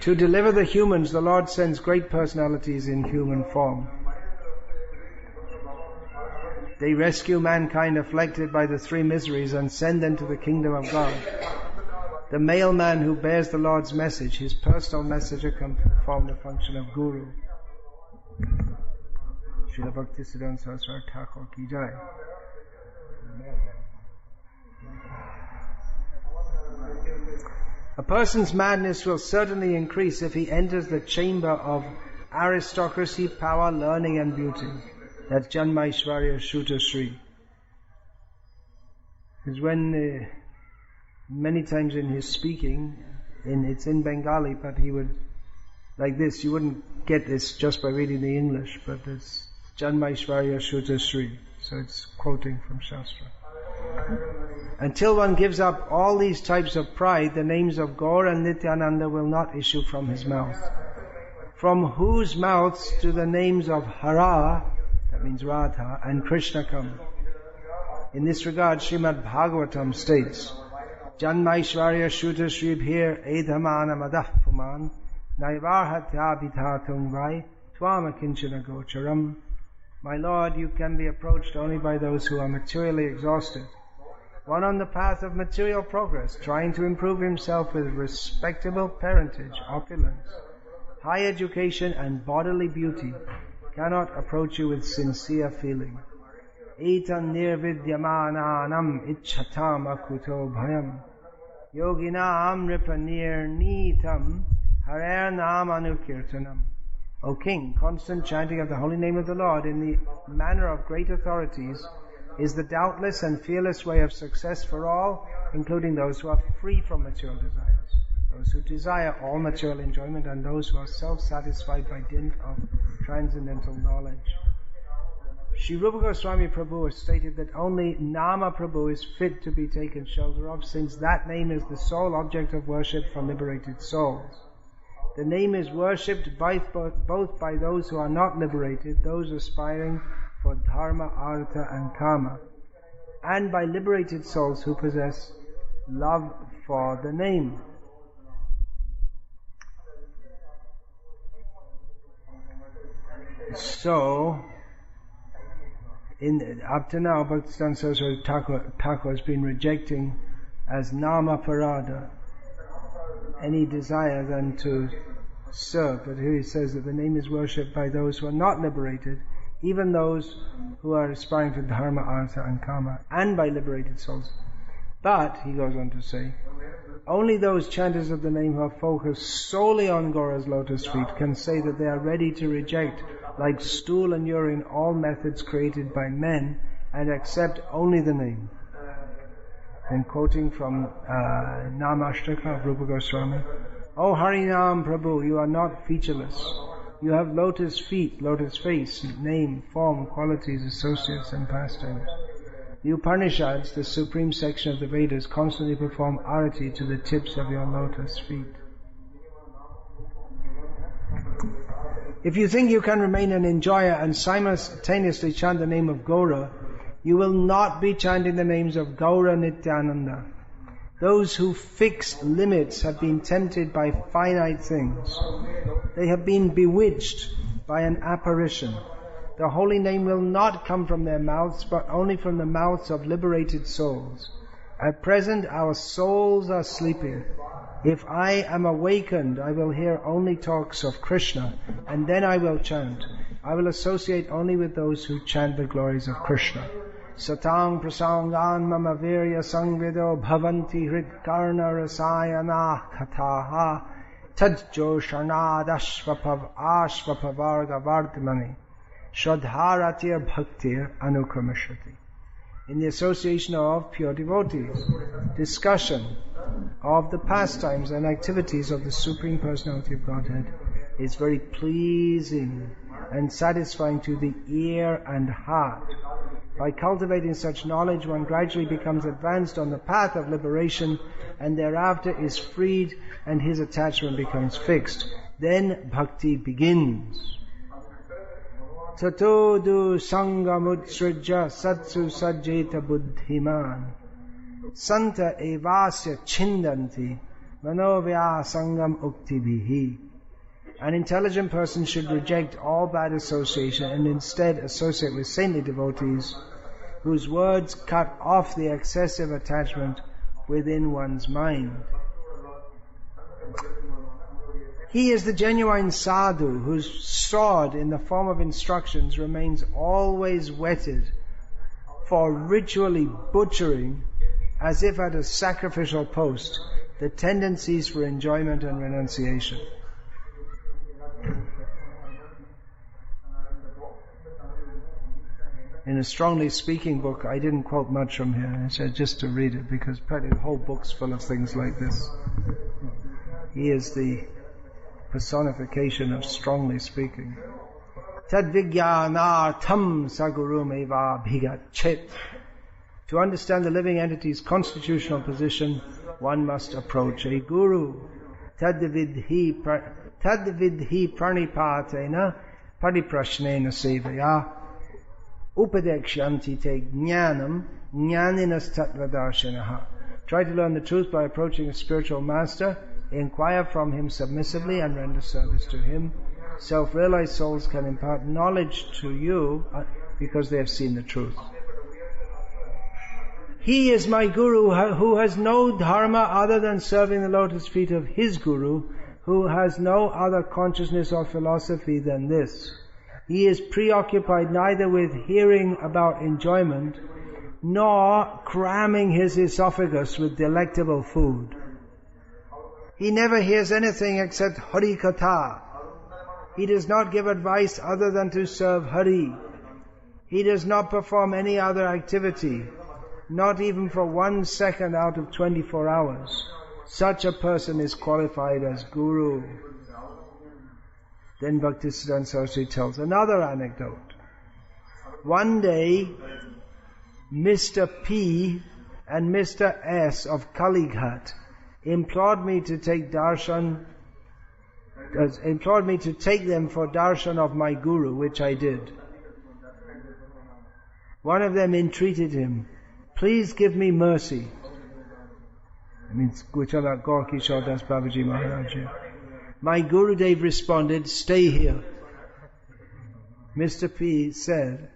A: To deliver the humans, the Lord sends great personalities in human form. They rescue mankind afflicted by the three miseries and send them to the kingdom of God. The male man who bears the Lord's message, his personal messenger, can perform the function of guru. Srila Bhakti Siddhanta Saraswati Thakur ki jai. A person's madness will certainly increase if he enters the chamber of aristocracy, power, learning and beauty. That's Janmaishvarya Shuta Sri. Because when many times in his speaking, it's in Bengali, but he would, like this, you wouldn't get this just by reading the English, but it's Janmaishvarya Shuta Sri. So it's quoting from Shastra. Until one gives up all these types of pride, the names of Gaura and Nityananda will not issue from his mouth. From whose mouths do the names of Hara, that means Radha, and Krishna come? In this regard, Srimad Bhagavatam states, Janmaishvarya Shuta Shribhir Edhamana Madah Puman Naivarhatya Bidhatung Vai Tvama Kinchana Gocharam. My Lord, you can be approached only by those who are materially exhausted. One on the path of material progress, trying to improve himself with respectable parentage, opulence, high education and bodily beauty, cannot approach you with sincere feeling. Etam nirvidyamananam ichhatam akuto bhayam yoginam ripanirnitam harer nam anukirtanam. O King, constant chanting of the holy name of the Lord in the manner of great authorities is the doubtless and fearless way of success for all, including those who are free from material desires, those who desire all material enjoyment, and those who are self-satisfied by dint of transcendental knowledge. Sri Rupa Goswami Prabhu has stated that only Nama Prabhu is fit to be taken shelter of, since that name is the sole object of worship for liberated souls. The name is worshipped both by those who are not liberated, those aspiring for dharma, artha and kama, and by liberated souls who possess love for the name. So, up to now, Bhakti Saraswati Thakur has been rejecting as nama parada any desire than to serve. But here he says that the name is worshipped by those who are not liberated, even those who are aspiring for dharma, artha and kama, and by liberated souls. But, he goes on to say, only those chanters of the name who are focused solely on Gaura's lotus feet can say that they are ready to reject, like stool and urine, all methods created by men, and accept only the name. Then quoting from Namashtaka of Rupa Goswami, O Harinam Prabhu, you are not featureless. You have lotus feet, lotus face, name, form, qualities, associates and pastimes. The Upanishads, the supreme section of the Vedas, constantly perform arati to the tips of your lotus feet. If you think you can remain an enjoyer and simultaneously chant the name of Gaura, you will not be chanting the names of Gaura Nityananda. Those who fix limits have been tempted by finite things. They have been bewitched by an apparition. The holy name will not come from their mouths, but only from the mouths of liberated souls. At present, our souls are sleeping. If I am awakened, I will hear only talks of Krishna, and then I will chant. I will associate only with those who chant the glories of Krishna. Satang prasangan mama virya sangvido bhavanti hridkarna rasayana kataha tajjo sharnad ashvapavarga vardhmani shradharatir bhaktir anukramashati. In the association of pure devotees, discussion of the pastimes and activities of the Supreme Personality of Godhead is very pleasing and satisfying to the ear and heart. By cultivating such knowledge, one gradually becomes advanced on the path of liberation and thereafter is freed and his attachment becomes fixed. Then bhakti begins. Tatodu sangamutsrija satsu sajjeta buddhiman santa evasya chindanti manovya sangam uktibhihi. An intelligent person should reject all bad association and instead associate with saintly devotees whose words cut off the excessive attachment within one's mind. He is the genuine sadhu whose sword in the form of instructions remains always whetted for ritually butchering, as if at a sacrificial post, the tendencies for enjoyment and renunciation. In a strongly speaking book, I didn't quote much from here. I said just to read it because practically the whole book's full of things like this. He is the personification of strongly speaking. Tadvijnanartham sagurum eva bhigachet. To understand the living entity's constitutional position, one must approach a guru. Tadvidhi pranipatena pariprashnena sevaya upadekshanti te jnanam jnaninas tattvadarshanaha. Try to learn the truth by approaching a spiritual master. Inquire from him submissively and render service to him. Self-realized souls can impart knowledge to you because they have seen the truth. He is my guru who has no dharma other than serving the lotus feet of his guru, who has no other consciousness or philosophy than this. He is preoccupied neither with hearing about enjoyment nor cramming his esophagus with delectable food. He never hears anything except Hari Katha. He does not give advice other than to serve Hari. He does not perform any other activity, not even for 1 second out of 24 hours. Such a person is qualified as Guru. Then Bhaktisiddhanta Saraswati tells another anecdote. One day, Mr. P and Mr. S of Kalighat implored me to take them for darshan of my guru, which I did. One of them entreated him, "Please give me mercy." It means Guruchala Gaur Kishore Das Babaji Maharaj. My Gurudev responded, "Stay here." Mr. P said,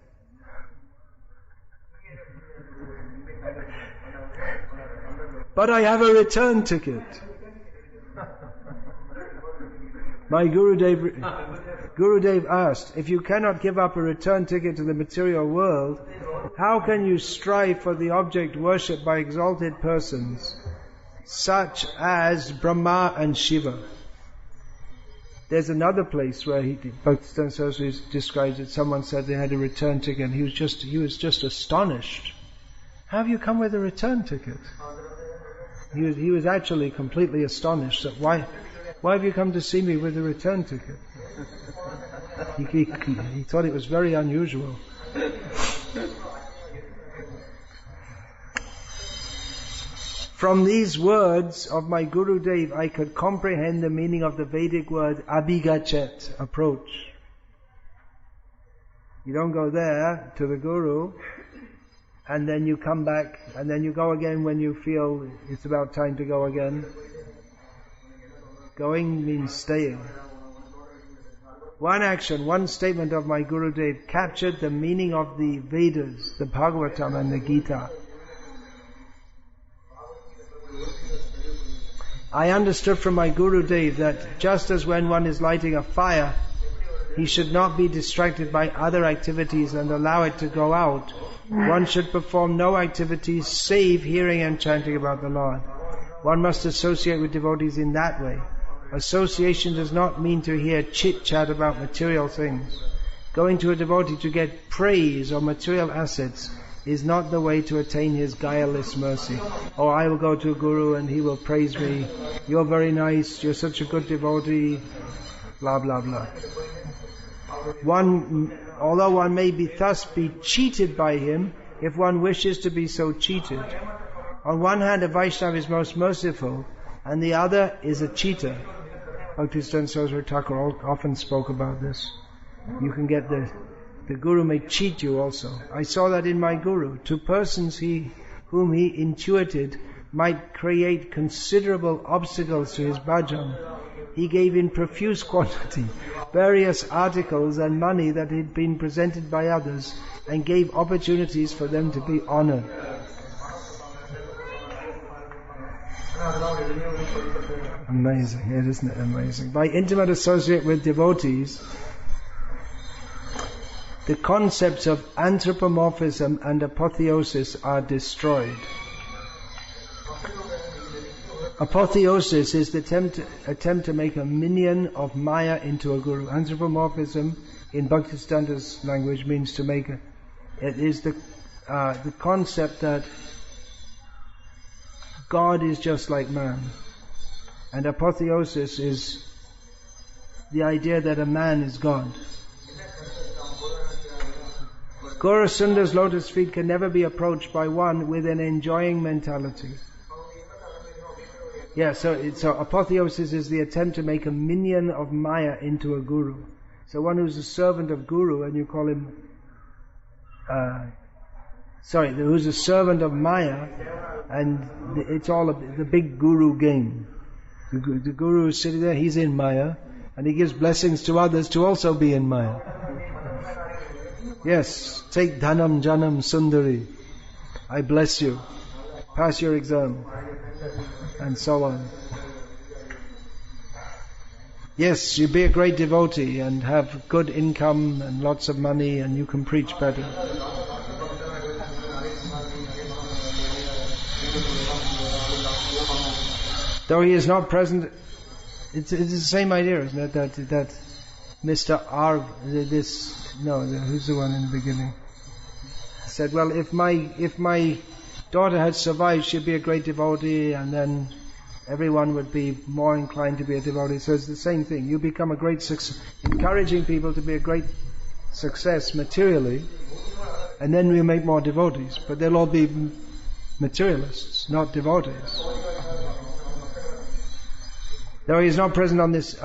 A: "But I have a return ticket." My Gurudev asked, "If you cannot give up a return ticket to the material world, how can you strive for the object worshipped by exalted persons, such as Brahma and Shiva?" There's another place where Bhaktisiddhanta Saraswati describes it. Someone said they had a return ticket and he was just astonished. "How have you come with a return ticket?" He was actually completely astonished that why have you come to see me with a return ticket? He thought it was very unusual. From these words of my Gurudev, I could comprehend the meaning of the Vedic word abhigachet, approach. You don't go there to the Guru, and then you come back, and then you go again when you feel it's about time to go again. Going means staying. One action, one statement of my Gurudev captured the meaning of the Vedas, the Bhagavatam and the Gita. I understood from my Gurudev that just as when one is lighting a fire, he should not be distracted by other activities and allow it to go out. One should perform no activities save hearing and chanting about the Lord. One must associate with devotees in that way. Association does not mean to hear chit-chat about material things. Going to a devotee to get praise or material assets is not the way to attain his guileless mercy. Oh, I will go to a guru and he will praise me. You're very nice, you're such a good devotee, blah blah blah. Although one may thus be cheated by him, if one wishes to be so cheated. On one hand, a Vaishnava is most merciful, and the other is a cheater. Bhaktisiddhanta Saraswati Thakur often spoke about this. You can get the Guru may cheat you also. I saw that in my Guru. Two persons whom he intuited might create considerable obstacles to his bhajan. He gave in profuse quantity various articles and money that had been presented by others, and gave opportunities for them to be honored. Amazing, isn't it amazing? By intimate associate with devotees, the concepts of anthropomorphism and apotheosis are destroyed. Apotheosis is the attempt to make a minion of Maya into a guru. Anthropomorphism, in Bhaktisiddhanta's language, means to make it is the concept that God is just like man. And apotheosis is the idea that a man is God. Gaura Sundar's lotus feet can never be approached by one with an enjoying mentality. Yeah, so apotheosis is the attempt to make a minion of Maya into a guru. So one who's a servant of guru, and you call him, who's a servant of Maya, and it's all the big guru game. The guru is sitting there, he's in Maya, and he gives blessings to others to also be in Maya. Yes, take Dhanam Janam Sundari. I bless you. Pass your exam. And so on. Yes, you be a great devotee and have good income and lots of money, and you can preach better. Though he is not present, it's the same idea, isn't it? That Mr. R, who's the one in the beginning? Said, well, if my daughter had survived, she'd be a great devotee, and then everyone would be more inclined to be a devotee. So it's the same thing. You become a great success, encouraging people to be a great success materially, and then we make more devotees. But they'll all be materialists, not devotees. Though he is not present on this,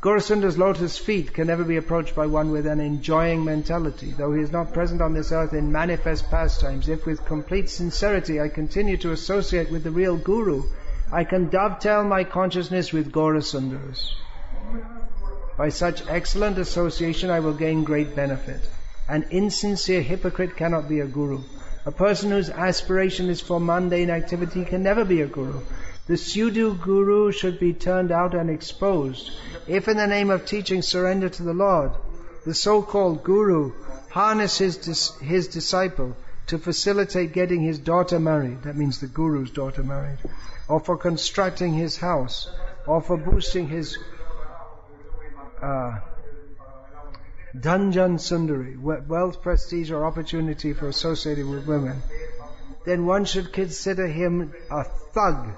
A: Gaurasundar's lotus feet can never be approached by one with an enjoying mentality. Though he is not present on this earth in manifest pastimes, if with complete sincerity I continue to associate with the real Guru, I can dovetail my consciousness with Gaurasundar's. By such excellent association I will gain great benefit. An insincere hypocrite cannot be a Guru. A person whose aspiration is for mundane activity can never be a Guru. The pseudo Guru should be turned out and exposed. If in the name of teaching surrender to the Lord, the so-called Guru harnesses his disciple to facilitate getting his daughter married, that means the Guru's daughter married, or for constructing his house, or for boosting his Dhanjan Sundari, wealth, prestige or opportunity for associating with women, then one should consider him a thug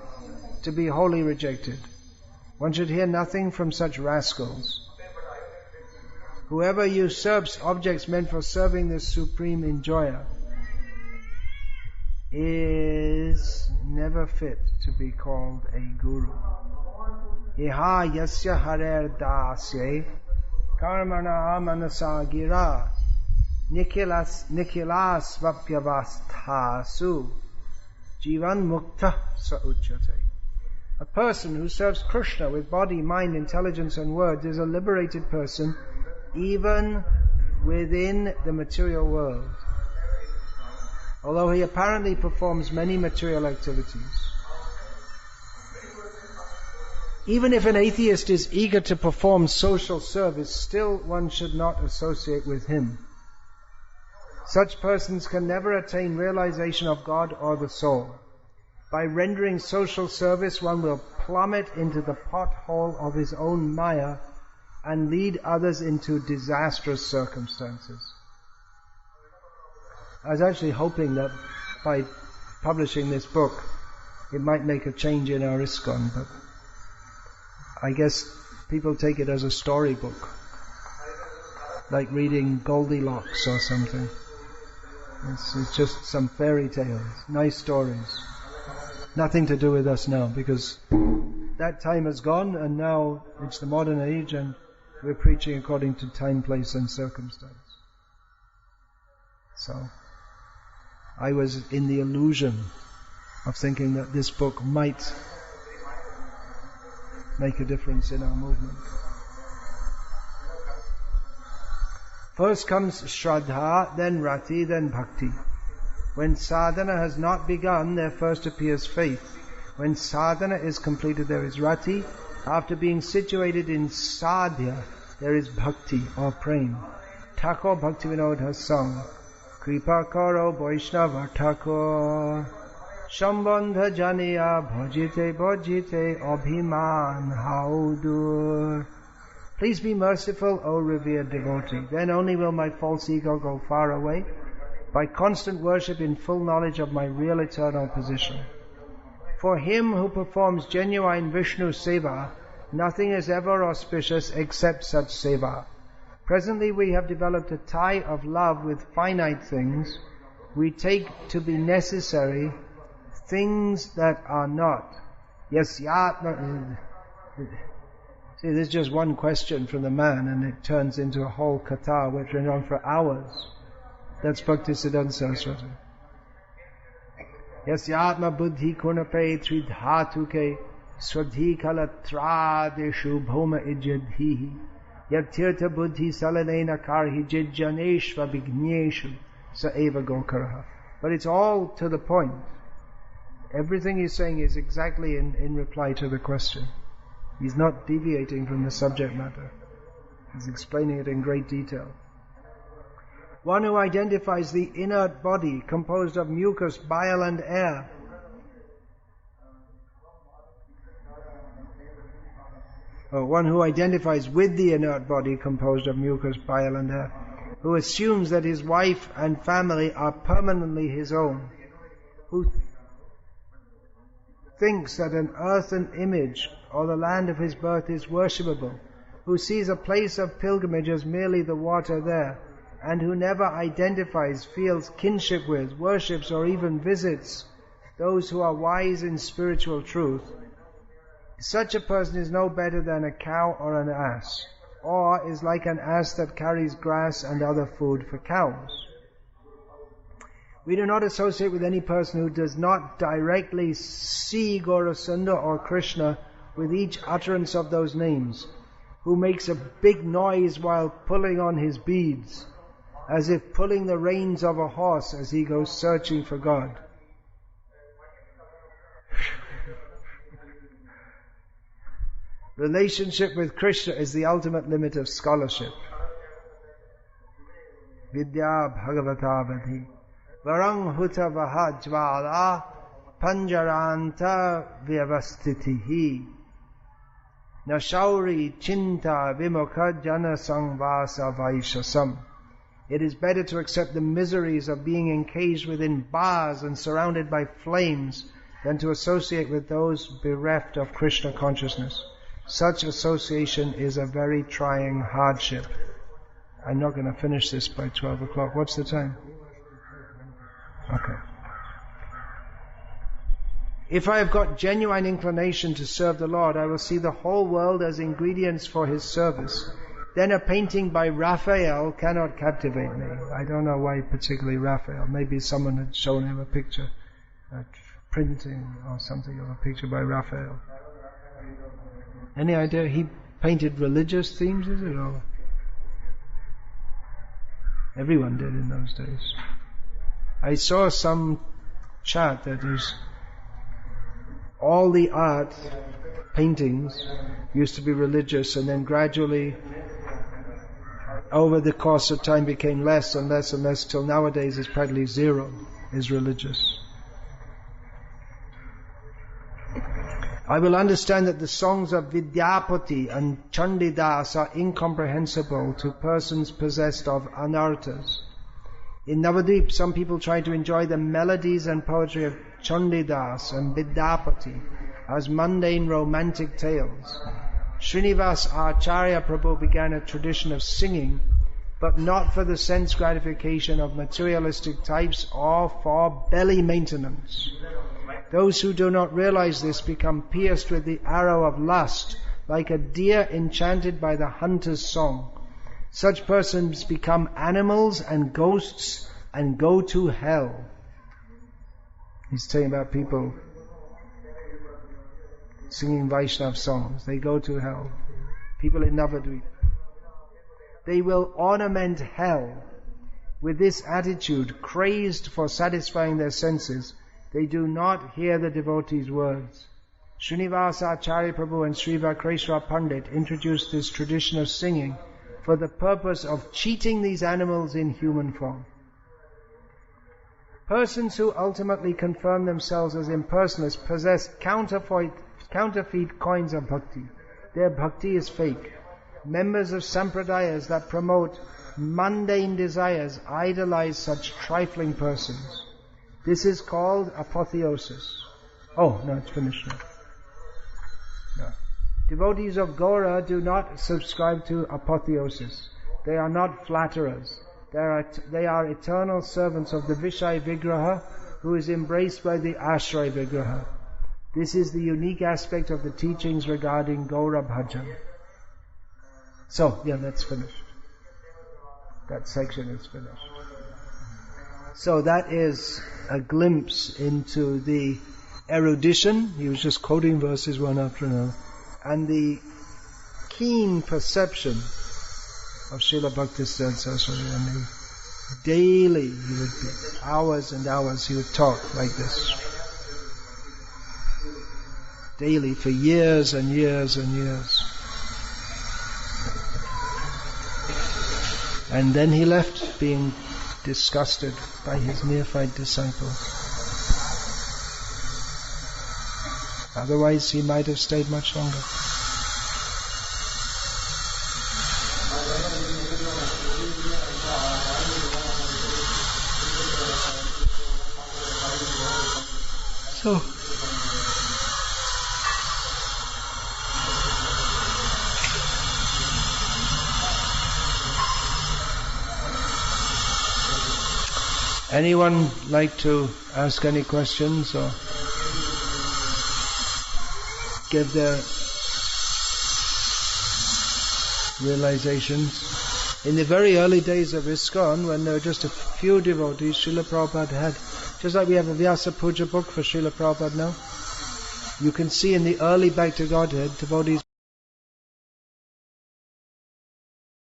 A: to be wholly rejected. One should hear nothing from such rascals. Whoever usurps objects meant for serving the supreme enjoyer is never fit to be called a guru. Iha yasya harer dasye karmana manasa gira nikilas vapyavastasu jivan mukta sa uchyate. A person who serves Krishna with body, mind, intelligence and words is a liberated person even within the material world, although he apparently performs many material activities. Even if an atheist is eager to perform social service, still one should not associate with him. Such persons can never attain realization of God or the soul. By rendering social service, one will plummet into the pothole of his own maya and lead others into disastrous circumstances. I was actually hoping that by publishing this book, it might make a change in our ISKCON, but I guess people take it as a storybook, like reading Goldilocks or something. It's just some fairy tales, nice stories. Nothing to do with us now, because that time has gone and now it's the modern age and we're preaching according to time, place and circumstance. So, I was in the illusion of thinking that this book might make a difference in our movement. First comes Shraddha, then Rati, then Bhakti. When sadhana has not begun, there first appears faith. When sadhana is completed, there is Rati. After being situated in sadhya, there is Bhakti or prema. Thakur Bhaktivinoda has sung, Kripa karo Vaishnava Thakur, Shambandha janiya bhajite bhajite abhiman haudur. Please be merciful, O revered devotee. Then only will my false ego go far away, by constant worship in full knowledge of my real eternal position. For him who performs genuine Vishnu seva, nothing is ever auspicious except such seva. Presently we have developed a tie of love with finite things. We take to be necessary things that are not. Yes, yatma. See, this is just one question from the man and it turns into a whole katha which went on for hours. That's Bhaktisiddhanta Saraswati. Yasyatma buddhi kunape tridhatuke swadhi kalatradeshu bhoma ijyadhihi yattirtha buddhi salanena karhi jijjaneshva vigneshu sa eva gokaraha. But it's all to the point. Everything he's saying is exactly in reply to the question. He's not deviating from the subject matter. He's explaining it in great detail. One who identifies the inert body composed of mucus, bile and air one who identifies with the inert body composed of mucus, bile and air, who assumes that his wife and family are permanently his own, who thinks that an earthen image or the land of his birth is worshipable, who sees a place of pilgrimage as merely the water there, and who never identifies, feels kinship with, worships or even visits those who are wise in spiritual truth, such a person is no better than a cow or an ass, or is like an ass that carries grass and other food for cows. We do not associate with any person who does not directly see Gaurasundara or Krishna with each utterance of those names, who makes a big noise while pulling on his beads, as if pulling the reins of a horse as he goes searching for God. Relationship with Krishna is the ultimate limit of scholarship. Vidya Bhagavata Vadhi Varang Huta Vahajvala Panjaranta Vyavastitihi Nashauri Chinta Vimukha Jana Sangvasa Vaishasam. It is better to accept the miseries of being encaged within bars and surrounded by flames than to associate with those bereft of Krishna consciousness. Such association is a very trying hardship. I'm not going to finish this by 12 o'clock. What's the time? Okay. If I have got genuine inclination to serve the Lord, I will see the whole world as ingredients for His service. then a painting by Raphael cannot captivate me. I don't know why particularly Raphael. Maybe someone had shown him a picture, a printing or something of a picture by Raphael. Any idea? He painted religious themes, is it? Or everyone did in those days. I saw some chart that is all the art paintings used to be religious, and then gradually over the course of time became less and less and less, till nowadays it's practically zero is religious. I will understand that the songs of Vidyapati and Chandidas are incomprehensible to persons possessed of anarthas. In Navadvip, some people try to enjoy the melodies and poetry of Chandidas and Vidyapati as mundane romantic tales. Srinivas Acharya Prabhu began a tradition of singing, but not for the sense gratification of materialistic types or for belly maintenance. Those who do not realize this become pierced with the arrow of lust, like a deer enchanted by the hunter's song. Such persons become animals and ghosts and go to hell. He's talking about people singing Vaishnav songs. They go to hell. People in Navadvip. They will ornament hell. With this attitude, crazed for satisfying their senses, they do not hear the devotees' words. Srinivasa Acharya Prabhu and Sri Vakreshwar Pandit introduced this tradition of singing for the purpose of cheating these animals in human form. Persons who ultimately confirm themselves as impersonalists possess counterfeit coins of bhakti. Their bhakti is fake. Members of sampradayas that promote mundane desires idolize such trifling persons. This is called apotheosis. Oh, no, it's finished now. No. Devotees of Gaura do not subscribe to apotheosis. They are not flatterers. They are eternal servants of the Vishaya Vigraha, who is embraced by the Ashraya Vigraha. This is the unique aspect of the teachings regarding Gaura Bhajan. So, yeah, that's finished. That section is finished. So that is a glimpse into the erudition. He was just quoting verses one after another. And the keen perception of Srila Bhaktisiddhanta Saraswati. And daily, he would be hours and hours, he would talk like this. Daily for years and years and years. And then he left, being disgusted by his neophyte disciples. Otherwise he might have stayed much longer. So, anyone like to ask any questions or give their realizations? In the very early days of ISKCON, when there were just a few devotees, Srila Prabhupada had, just like we have a Vyasa Puja book for Srila Prabhupada now, you can see in the early Back to Godhead, devotees